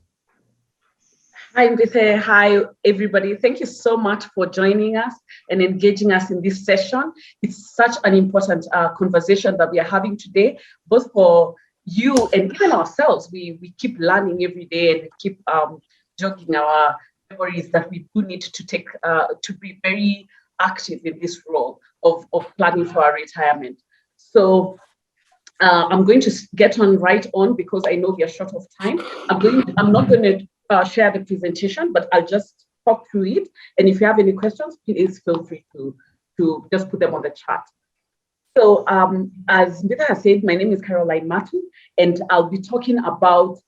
Hi, Mbithe. Hi, everybody. Thank you so much for joining us and engaging us in this session. It's such an important conversation that we are having today, both for you and even ourselves. We keep learning every day and keep jogging our memories that we do need to take to be very active in this role of planning for our retirement. So I'm going to get right on because I know we are short of time. I'm not going to share the presentation, but I'll just talk through it. And if you have any questions, please feel free to just put them on the chat. So as Mbithe has said, my name is Caroline Matu, and I'll be talking about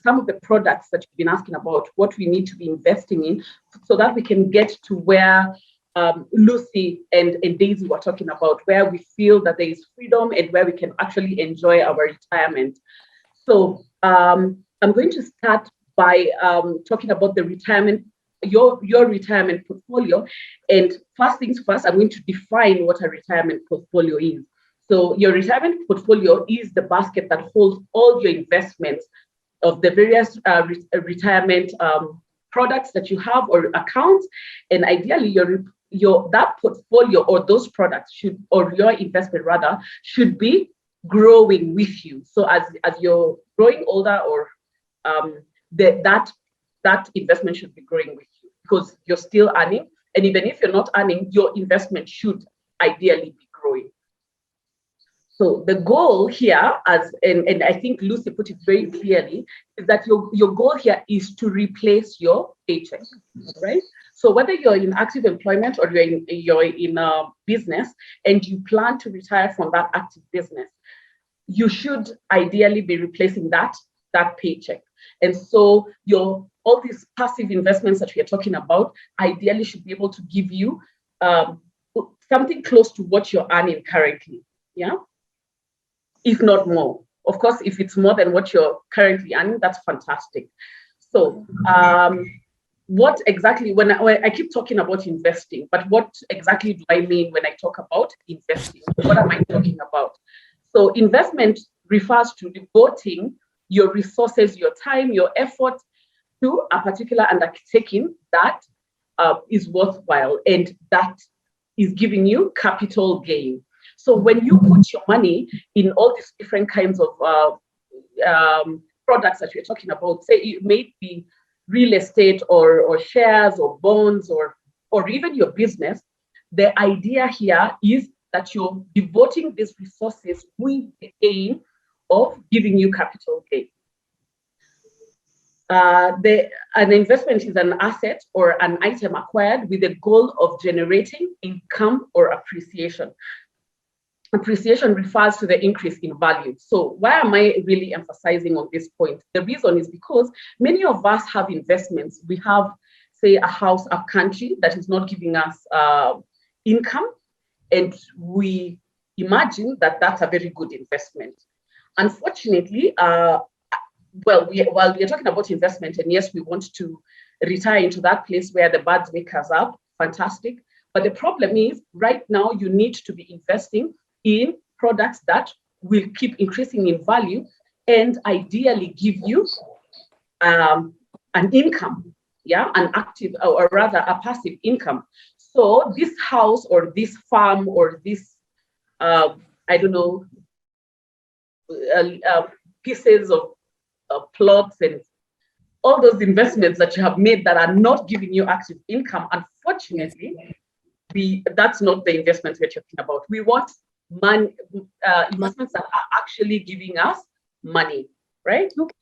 some of the products that you've been asking about, what we need to be investing in so that we can get to where Lucy and Daisy were talking about, where we feel that there is freedom and where we can actually enjoy our retirement. So I'm going to start by talking about the retirement, your retirement portfolio. And first things first, I'm going to define what a retirement portfolio is. So your retirement portfolio is the basket that holds all your investments of the various retirement products that you have or accounts, and ideally that portfolio or those products or your investment rather should be growing with you. So as you're growing older, or that investment should be growing with you because you're still earning, and even if you're not earning, your investment should ideally be growing. So the goal here, and I think Lucy put it very clearly, is that your goal here is to replace your paycheck, right? So whether you're in active employment or you're in a business and you plan to retire from that active business, you should ideally be replacing that paycheck. And so all these passive investments that we are talking about ideally should be able to give you something close to what you're earning currently, yeah? If not more. Of course, if it's more than what you're currently earning, that's fantastic. So what exactly, when I keep talking about investing, but what exactly do I mean when I talk about investing? What am I talking about? So investment refers to devoting your resources, your time, your effort to a particular undertaking that is worthwhile and that is giving you capital gain. So when you put your money in all these different kinds of products that we're talking about, say it may be real estate or shares or bonds or even your business, the idea here is that you're devoting these resources with the aim of giving you capital gain. An investment is an asset or an item acquired with the goal of generating income or appreciation. Appreciation refers to the increase in value. So why am I really emphasizing on this point? The reason is because many of us have investments. We have, say, a house, a country that is not giving us income, and we imagine that that's a very good investment. Unfortunately, while we are talking about investment, and yes, we want to retire into that place where the birds wake us up, fantastic. But the problem is, right now, you need to be investing in products that will keep increasing in value and ideally give you an income, an active, or rather a passive income. So this house or this farm or this, I don't know, pieces of plots and all those investments that you have made that are not giving you active income, unfortunately, that's not the investments we're talking about. We want money, investments that are actually giving us money, right? Okay.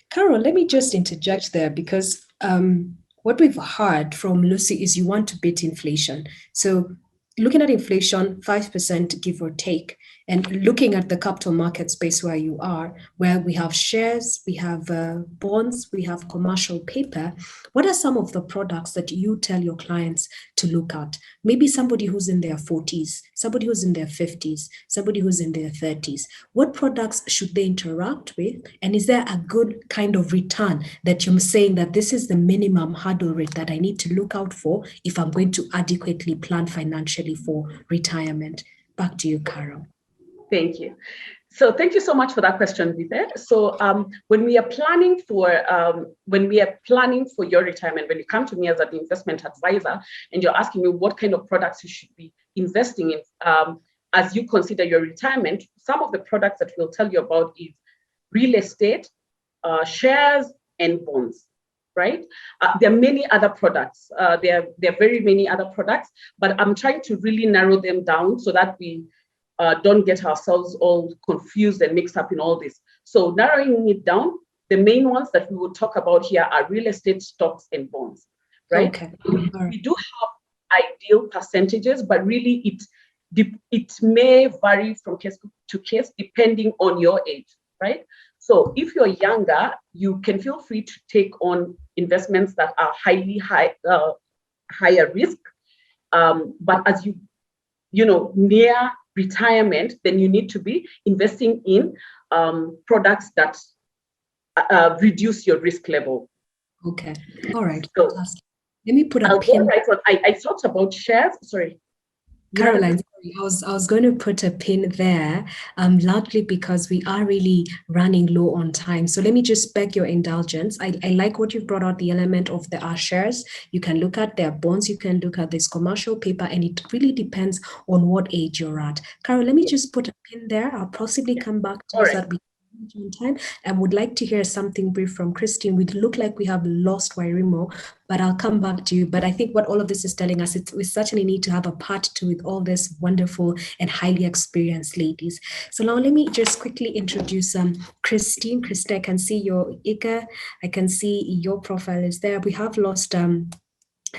Carol, let me just interject there, because what we've heard from Lucy is you want to beat inflation. So looking at inflation, 5% give or take, and looking at the capital market space where you are, where we have shares, we have bonds, we have commercial paper, what are some of the products that you tell your clients to look at? Maybe somebody who's in their 40s, somebody who's in their 50s, somebody who's in their 30s. What products should they interact with? And is there a good kind of return that you're saying that this is the minimum hurdle rate that I need to look out for if I'm going to adequately plan financially for retirement? Back to you, Carol. Thank you. So thank you so much for that question, Vite. So when we are planning for your retirement, when you come to me as an investment advisor and you're asking me what kind of products you should be investing in as you consider your retirement, some of the products that we'll tell you about is real estate, shares, and bonds. Right? There are many other products. There are very many other products, but I'm trying to really narrow them down so that we don't get ourselves all confused and mixed up in all this. So narrowing it down, the main ones that we will talk about here are real estate, stocks, and bonds, right? Okay. We do have ideal percentages, but really it may vary from case to case depending on your age, right? So if you're younger, you can feel free to take on investments that are higher risk. But as you near retirement, then you need to be investing in products that reduce your risk level. Okay. All right. So let me put a pin. I talked about shares. Sorry. Caroline, sorry, I was going to put a pin there, largely because we are really running low on time. So let me just beg your indulgence. I like what you've brought out, the element of the shares. You can look at their bonds, you can look at this commercial paper, and it really depends on what age you're at. Carol, let me just put a pin there. I'll possibly come back to that on time. I would like to hear something brief from Christine. We look like we have lost Wairimo, but I'll come back to you. But I think what all of this is telling us, we certainly need to have a part two with all this wonderful and highly experienced ladies. So now let me just quickly introduce Christine. Christine, I can see your ICA. I can see your profile is there. We have lost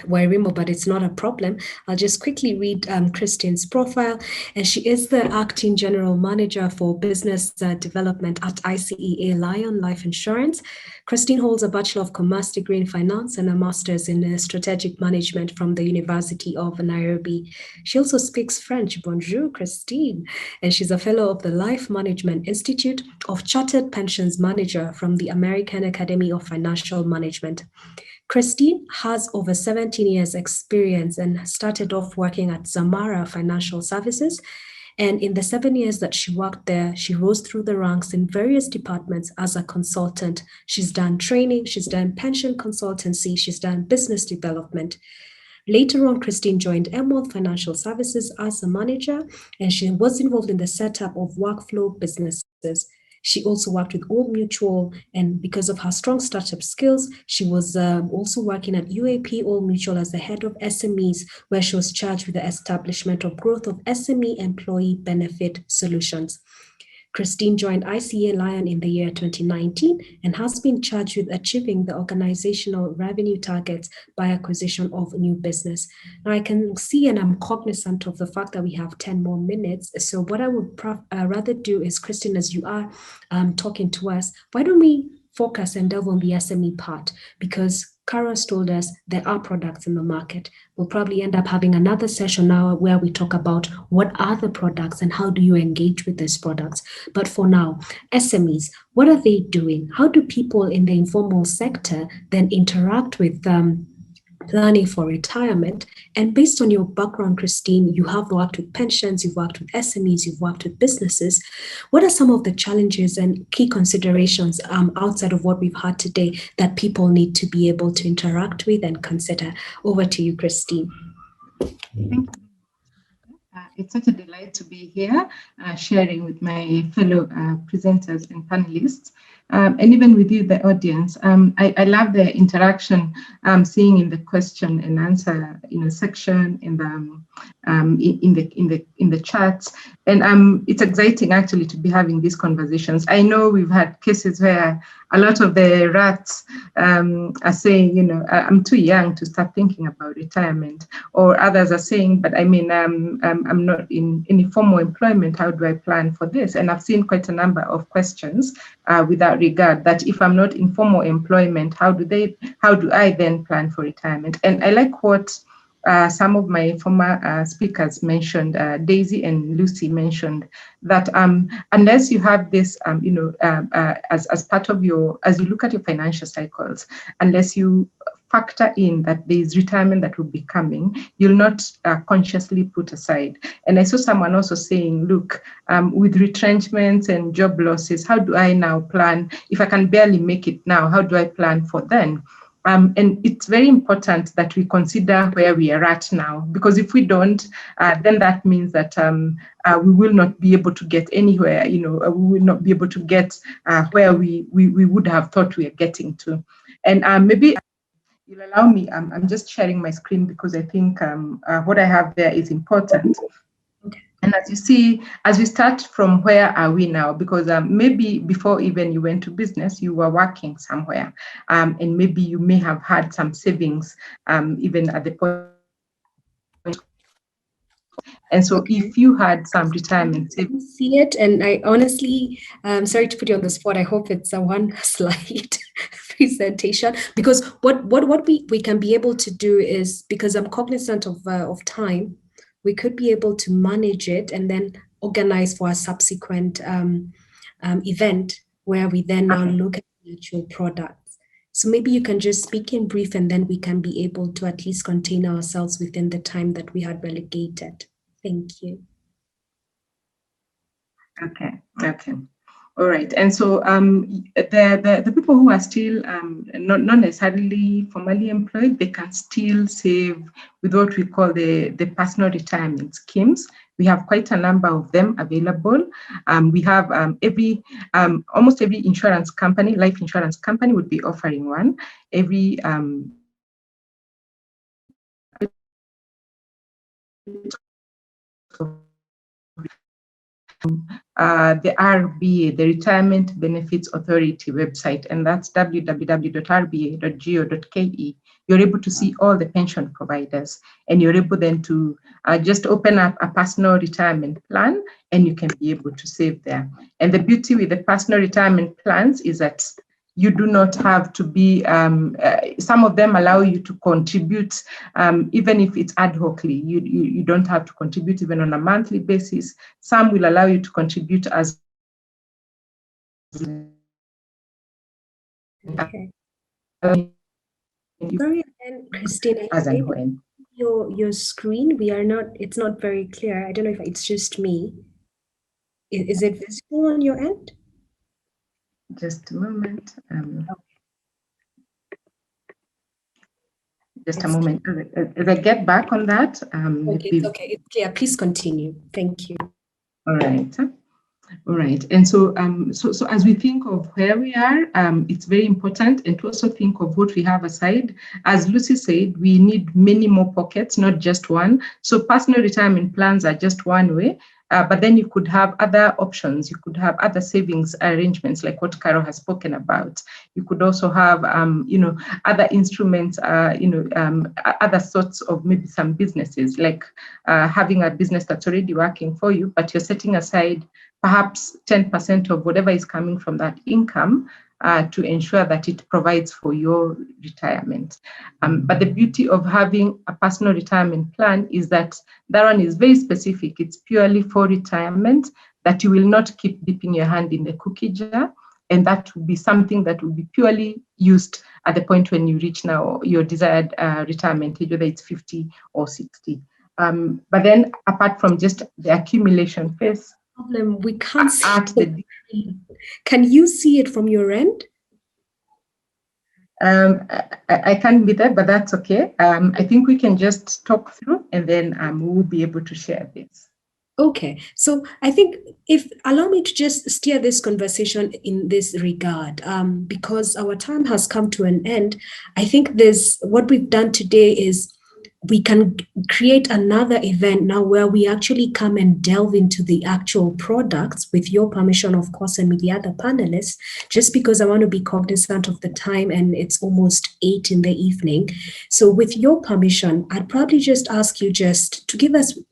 Wairimo, but it's not a problem. I'll just quickly read Christine's profile, and she is the acting general manager for business development at ICEA Lion Life Insurance. Christine holds a Bachelor of Commerce degree in finance and a master's in strategic management from the University of Nairobi. She also speaks French. Bonjour, Christine. And she's a fellow of the Life Management Institute of Chartered Pensions Manager from the American Academy of Financial Management. Christine has over 17 years experience and started off working at Zamara Financial Services. And in the 7 years that she worked there, she rose through the ranks in various departments as a consultant. She's done training, she's done pension consultancy, she's done business development. Later on, Christine joined Emerald Financial Services as a manager, and she was involved in the setup of workflow businesses. She also worked with Old Mutual, and because of her strong startup skills, she was also working at UAP Old Mutual as the head of SMEs, where she was charged with the establishment of growth of SME employee benefit solutions. Christine joined ICA Lion in the year 2019 and has been charged with achieving the organizational revenue targets by acquisition of new business. Now I can see and I'm cognizant of the fact that we have 10 more minutes. So what I would rather do is, Christine, as you are talking to us, why don't we focus and delve on the SME part? Because Kara's told us there are products in the market. We'll probably end up having another session now where we talk about what are the products and how do you engage with these products. But for now, SMEs, what are they doing? How do people in the informal sector then interact with planning for retirement? And based on your background, Christine, you have worked with pensions, you've worked with SMEs, you've worked with businesses. What are some of the challenges and key considerations outside of what we've had today that people need to be able to interact with and consider? Over to you, Christine. Thank you. It's such a delight to be here sharing with my fellow presenters and panelists. And even with you, the audience. I love the interaction I'm seeing in the question and answer section in the chats, and it's exciting actually to be having these conversations. I know we've had cases where a lot of the rats are saying, I'm too young to start thinking about retirement, or others are saying, but I mean, I'm not in any formal employment. How do I plan for this? And I've seen quite a number of questions without regard that if I'm not in formal employment, how do I then plan for retirement? And I like what some of my former speakers mentioned, Daisy and Lucy mentioned, that unless you have this, as part of as you look at your financial cycles, unless you factor in that there is retirement that will be coming, you'll not consciously put aside. And I saw someone also saying, look, with retrenchments and job losses, how do I now plan? If I can barely make it now, how do I plan for then? And it's very important that we consider where we are at now, because if we don't, then that means that we will not be able to get anywhere, we will not be able to get where we would have thought we are getting to. And maybe you'll allow me, I'm just sharing my screen because I think what I have there is important. And as you see, as we start from where are we now, because maybe before even you went to business, you were working somewhere, and maybe you may have had some savings even at the point. And so if you had some retirement savings. See it, and I honestly, sorry to put you on the spot. I hope it's a one slide presentation, because what we can be able to do is, because I'm cognizant of time, we could be able to manage it and then organize for a subsequent event where we then now look at the actual products. So maybe you can just speak in brief, and then we can be able to at least contain ourselves within the time that we had relegated. Thank you. Okay. All right. And so the people who are still not necessarily formally employed, they can still save with what we call the personal retirement schemes. We have quite a number of them available. We have almost every insurance company, life insurance company, would be offering one. Every the RBA, the Retirement Benefits Authority website, and that's www.rba.go.ke. You're able to see all the pension providers, and you're able then to just open up a personal retirement plan, and you can be able to save there. And the beauty with the personal retirement plans is that you do not have to be, some of them allow you to contribute, even if it's ad hocly. You don't have to contribute even on a monthly basis. Some will allow you to contribute as okay. Sorry, and Christine, as and when. Your screen, it's not very clear. I don't know if it's just me. Is it visible on your end? Just a moment. Just a moment. As I get back on that. Okay, it's okay. It's clear. Please continue. Thank you. All right. All right. And so, so as we think of where we are, it's very important and to also think of what we have aside. As Lucy said, we need many more pockets, not just one. So personal retirement plans are just one way. But then you could have other options. You could have other savings arrangements, like what Carol has spoken about. You could also have, other instruments, other sorts of maybe some businesses, like having a business that's already working for you, but you're setting aside perhaps 10% of whatever is coming from that income to ensure that it provides for your retirement. But the beauty of having a personal retirement plan is that one is very specific. It's purely for retirement, that you will not keep dipping your hand in the cookie jar. And that will be something that will be purely used at the point when you reach now your desired retirement age, whether it's 50 or 60. But then apart from just the accumulation phase, we can't see. Can you see it from your end? I can't be there, but that's okay. I think we can just talk through and then we'll be able to share this. Okay, so I think allow me to just steer this conversation in this regard, because our time has come to an end. I think what we've done today is we can create another event now where we actually come and delve into the actual products with your permission, of course, and with the other panelists, just because I want to be cognizant of the time and it's almost 8 in the evening. So with your permission, I'd probably just ask you just to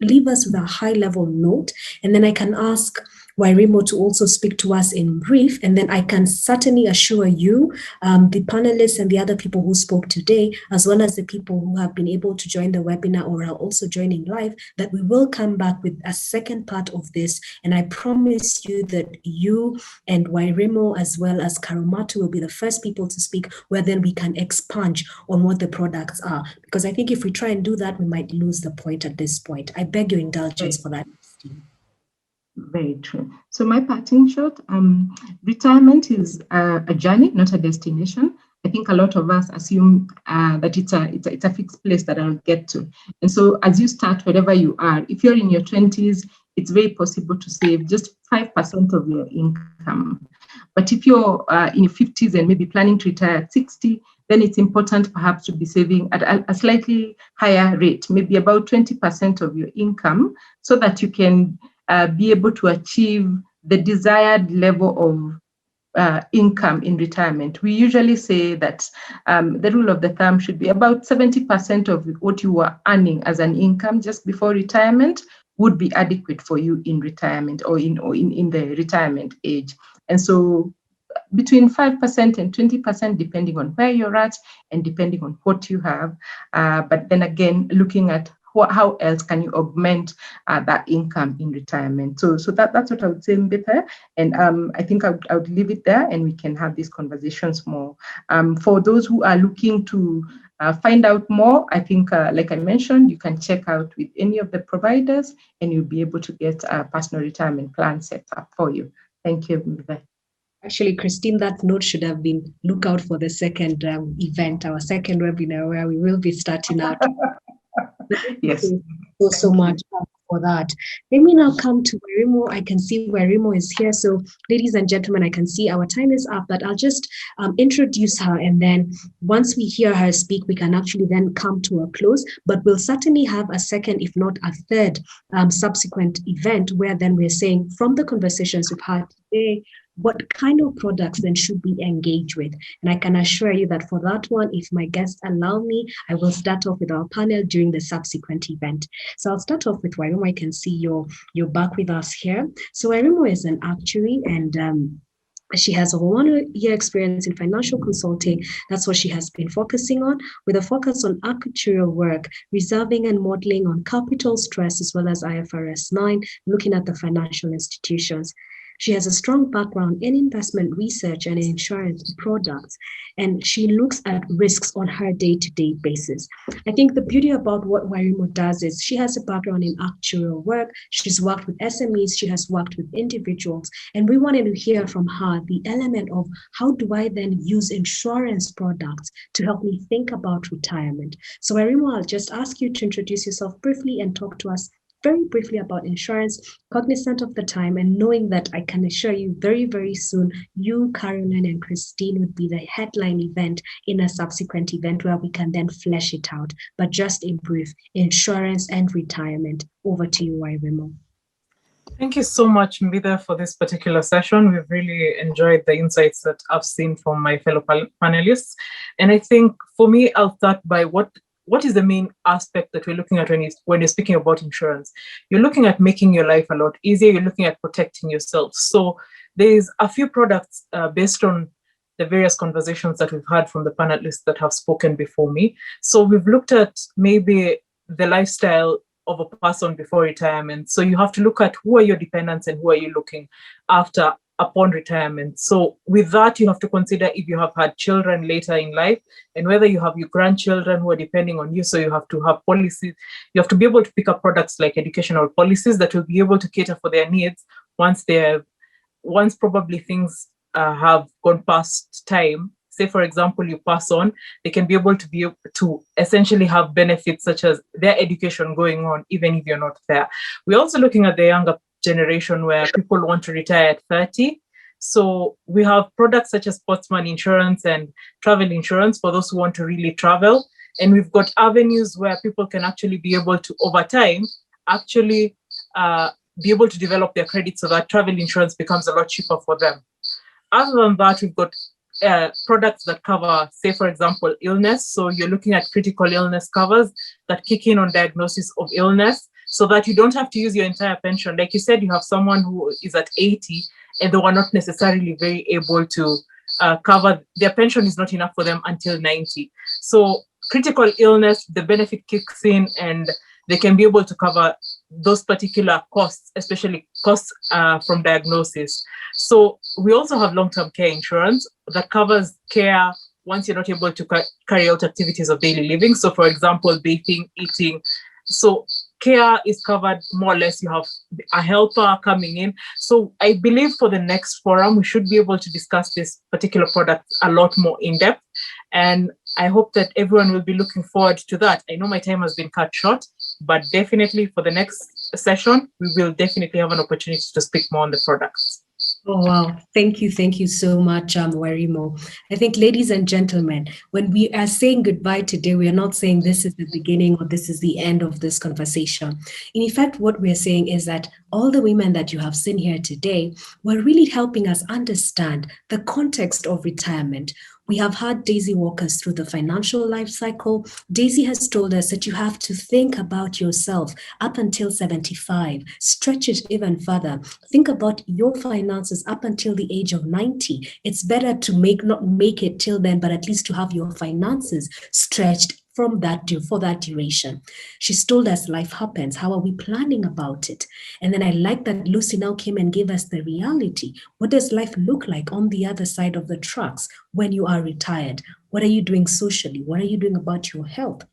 leave us with a high level note, and then I can ask Wairimu to also speak to us in brief, and then I can certainly assure you, the panelists and the other people who spoke today, as well as the people who have been able to join the webinar or are also joining live, that we will come back with a second part of this. And I promise you that you and Wairimu, as well as Karumatu, will be the first people to speak, where then we can expand on what the products are. Because I think if we try and do that, we might lose the point at this point. I beg your indulgence for that. Very true. So my parting shot, retirement is a journey, not a destination. I think a lot of us assume that it's a fixed place that I'll get to. And so as you start, wherever you are, if you're in your 20s, it's very possible to save just 5% of your income. But if you're in your 50s and maybe planning to retire at 60, then it's important perhaps to be saving at a slightly higher rate, maybe about 20% of your income, so that you can be able to achieve the desired level of income in retirement. We usually say that the rule of the thumb should be about 70% of what you were earning as an income just before retirement would be adequate for you in retirement or in the retirement age. And so between 5% and 20%, depending on where you're at and depending on what you have. But then again, looking at how else can you augment that income in retirement? So that's what I would say, Mbithe. And I think I would leave it there, and we can have these conversations more. For those who are looking to find out more, I think, like I mentioned, you can check out with any of the providers, and you'll be able to get a personal retirement plan set up for you. Thank you, Mbithe. Actually, Christine, that note should have been look out for the second event, our second webinar, where we will be starting out. Yes. So much for that. Let me now come to Wairimu. I can see Wairimu is here. So, ladies and gentlemen, I can see our time is up, but I'll just introduce her. And then once we hear her speak, we can actually then come to a close. But we'll certainly have a second, if not a third, subsequent event where then we're saying from the conversations we've had today, what kind of products then should we engage with? And I can assure you that for that one, if my guests allow me, I will start off with our panel during the subsequent event. So I'll start off with Wairimu. I can see you're back with us here. So Wairimu is an actuary, and she has a 1-year experience in financial consulting. That's what she has been focusing on, with a focus on actuarial work, reserving and modeling on capital stress, as well as IFRS 9, looking at the financial institutions. She has a strong background in investment research and insurance products, and she looks at risks on her day-to-day basis. I think the beauty about what Wairimu does is she has a background in actuarial work. She's worked with SMEs, she has worked with individuals, and we wanted to hear from her the element of how do I then use insurance products to help me think about retirement. So Wairimu, I'll just ask you to introduce yourself briefly and talk to us very briefly about insurance, cognizant of the time, and knowing that I can assure you very, very soon, you, Caroline, and Christine would be the headline event in a subsequent event where we can then flesh it out. But just in brief, insurance and retirement. Over to you, Wairimu. Thank you so much, Mbida, for this particular session. We've really enjoyed the insights that I've seen from my fellow panelists. And I think for me, I'll start by what is the main aspect that we're looking at when you're speaking about insurance? You're looking at making your life a lot easier. You're looking at protecting yourself. So there's a few products based on the various conversations that we've had from the panelists that have spoken before me. So we've looked at maybe the lifestyle of a person before retirement. So you have to look at who are your dependents and who are you looking after upon retirement. So with that, you have to consider if you have had children later in life and whether you have your grandchildren who are depending on you. So you have to have policies. You have to be able to pick up products like educational policies that will be able to cater for their needs once probably things have gone past time. Say, for example, you pass on, they can be able to essentially have benefits such as their education going on, even if you're not there. We're also looking at the younger generation where people want to retire at 30. So we have products such as sportsman insurance and travel insurance for those who want to really travel. And we've got avenues where people can actually be able to, over time, actually be able to develop their credit so that travel insurance becomes a lot cheaper for them. Other than that, we've got products that cover, say, for example, illness. So you're looking at critical illness covers that kick in on diagnosis of illness so that you don't have to use your entire pension. Like you said, you have someone who is at 80 and they were not necessarily very able to cover, their pension is not enough for them until 90. So critical illness, the benefit kicks in and they can be able to cover those particular costs, especially costs from diagnosis. So we also have long-term care insurance that covers care once you're not able to carry out activities of daily living. So for example, bathing, eating. So care is covered more or less. You have a helper coming in. So I believe for the next forum, we should be able to discuss this particular product a lot more in depth. And I hope that everyone will be looking forward to that. I know my time has been cut short, but definitely for the next session, we will definitely have an opportunity to speak more on the products. Oh, wow. Thank you so much, Wairimu. I think, ladies and gentlemen, when we are saying goodbye today, we are not saying this is the beginning or this is the end of this conversation. In effect, what we're saying is that all the women that you have seen here today were really helping us understand the context of retirement. We have had Daisy walk us through the financial life cycle. Daisy has told us that you have to think about yourself up until 75, stretch it even further. Think about your finances up until the age of 90. It's better to not make it till then, but at least to have your finances stretched for that duration. She's told us life happens. How are we planning about it? And then I like that Lucy now came and gave us the reality. What does life look like on the other side of the tracks when you are retired? What are you doing socially? What are you doing about your health?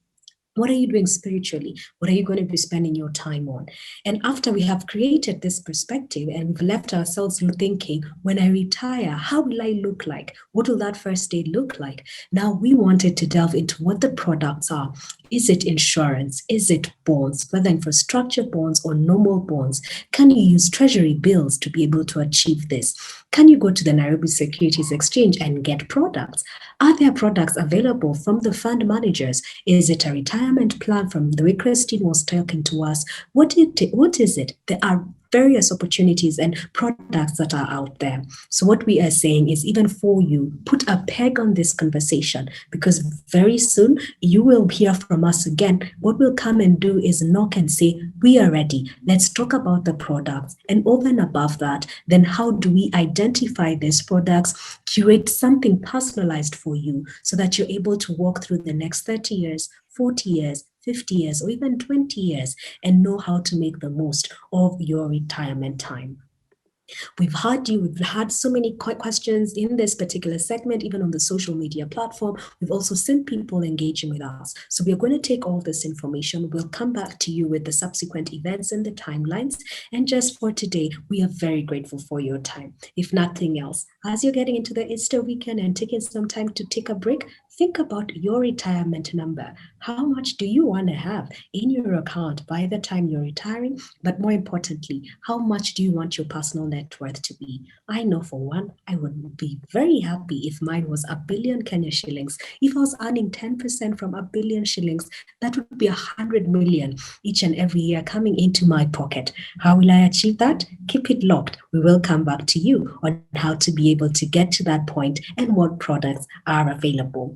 What are you doing spiritually? What are you going to be spending your time on? And after we have created this perspective and we've left ourselves thinking, when I retire, how will I look like? What will that first day look like? Now we wanted to delve into what the products are. Is it insurance? Is it bonds, whether infrastructure bonds or normal bonds? Can you use treasury bills to be able to achieve this? Can you go to the Nairobi Securities Exchange and get products? Are there products available from the fund managers? Is it a retirement plan from the way Christine was talking to us? What is it? There are various opportunities and products that are out there. So what we are saying is, even for you, put a peg on this conversation, because very soon you will hear from us again. What we'll come and do is knock and say, we are ready. Let's talk about the products. And over and above that, then how do we identify these products, curate something personalized for you so that you're able to walk through the next 30 years, 40 years, 50 years, or even 20 years and know how to make the most of your retirement time. We've had so many questions in this particular segment, even on the social media platform. We've also seen people engaging with us. So we're going to take all this information. We'll come back to you with the subsequent events and the timelines. And just for today, we are very grateful for your time. If nothing else, as you're getting into the Easter weekend and taking some time to take a break, Think about your retirement number. How much do you want to have in your account by the time you're retiring? But more importantly, how much do you want your personal net worth to be? I know for one, I would be very happy if mine was 1 billion Kenya shillings. If I was earning 10% from 1 billion shillings, that would be 100 million each and every year coming into my pocket. How will I achieve that? Keep it locked. We will come back to you on how to be able to get to that point and what products are available.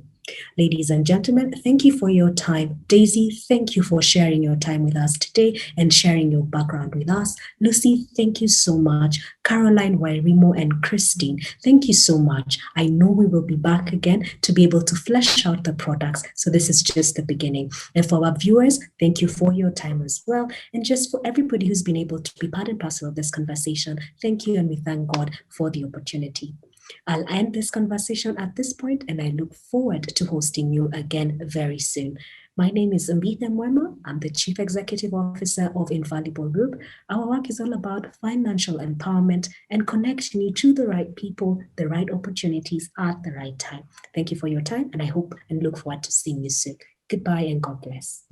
Ladies and gentlemen, thank you for your time. Daisy, thank you for sharing your time with us today and sharing your background with us. Lucy, thank you so much. Caroline, Wairimo, and Christine, thank you so much. I know we will be back again to be able to flesh out the products. So this is just the beginning. And for our viewers, thank you for your time as well. And just for everybody who's been able to be part and parcel of this conversation, thank you, and we thank God for the opportunity. I'll end this conversation at this point, and I look forward to hosting you again very soon. My name is Mbithe Mwema. I'm the Chief Executive Officer of Invaluable Group. Our work is all about financial empowerment and connecting you to the right people, the right opportunities at the right time. Thank you for your time, and I hope and look forward to seeing you soon. Goodbye and God bless.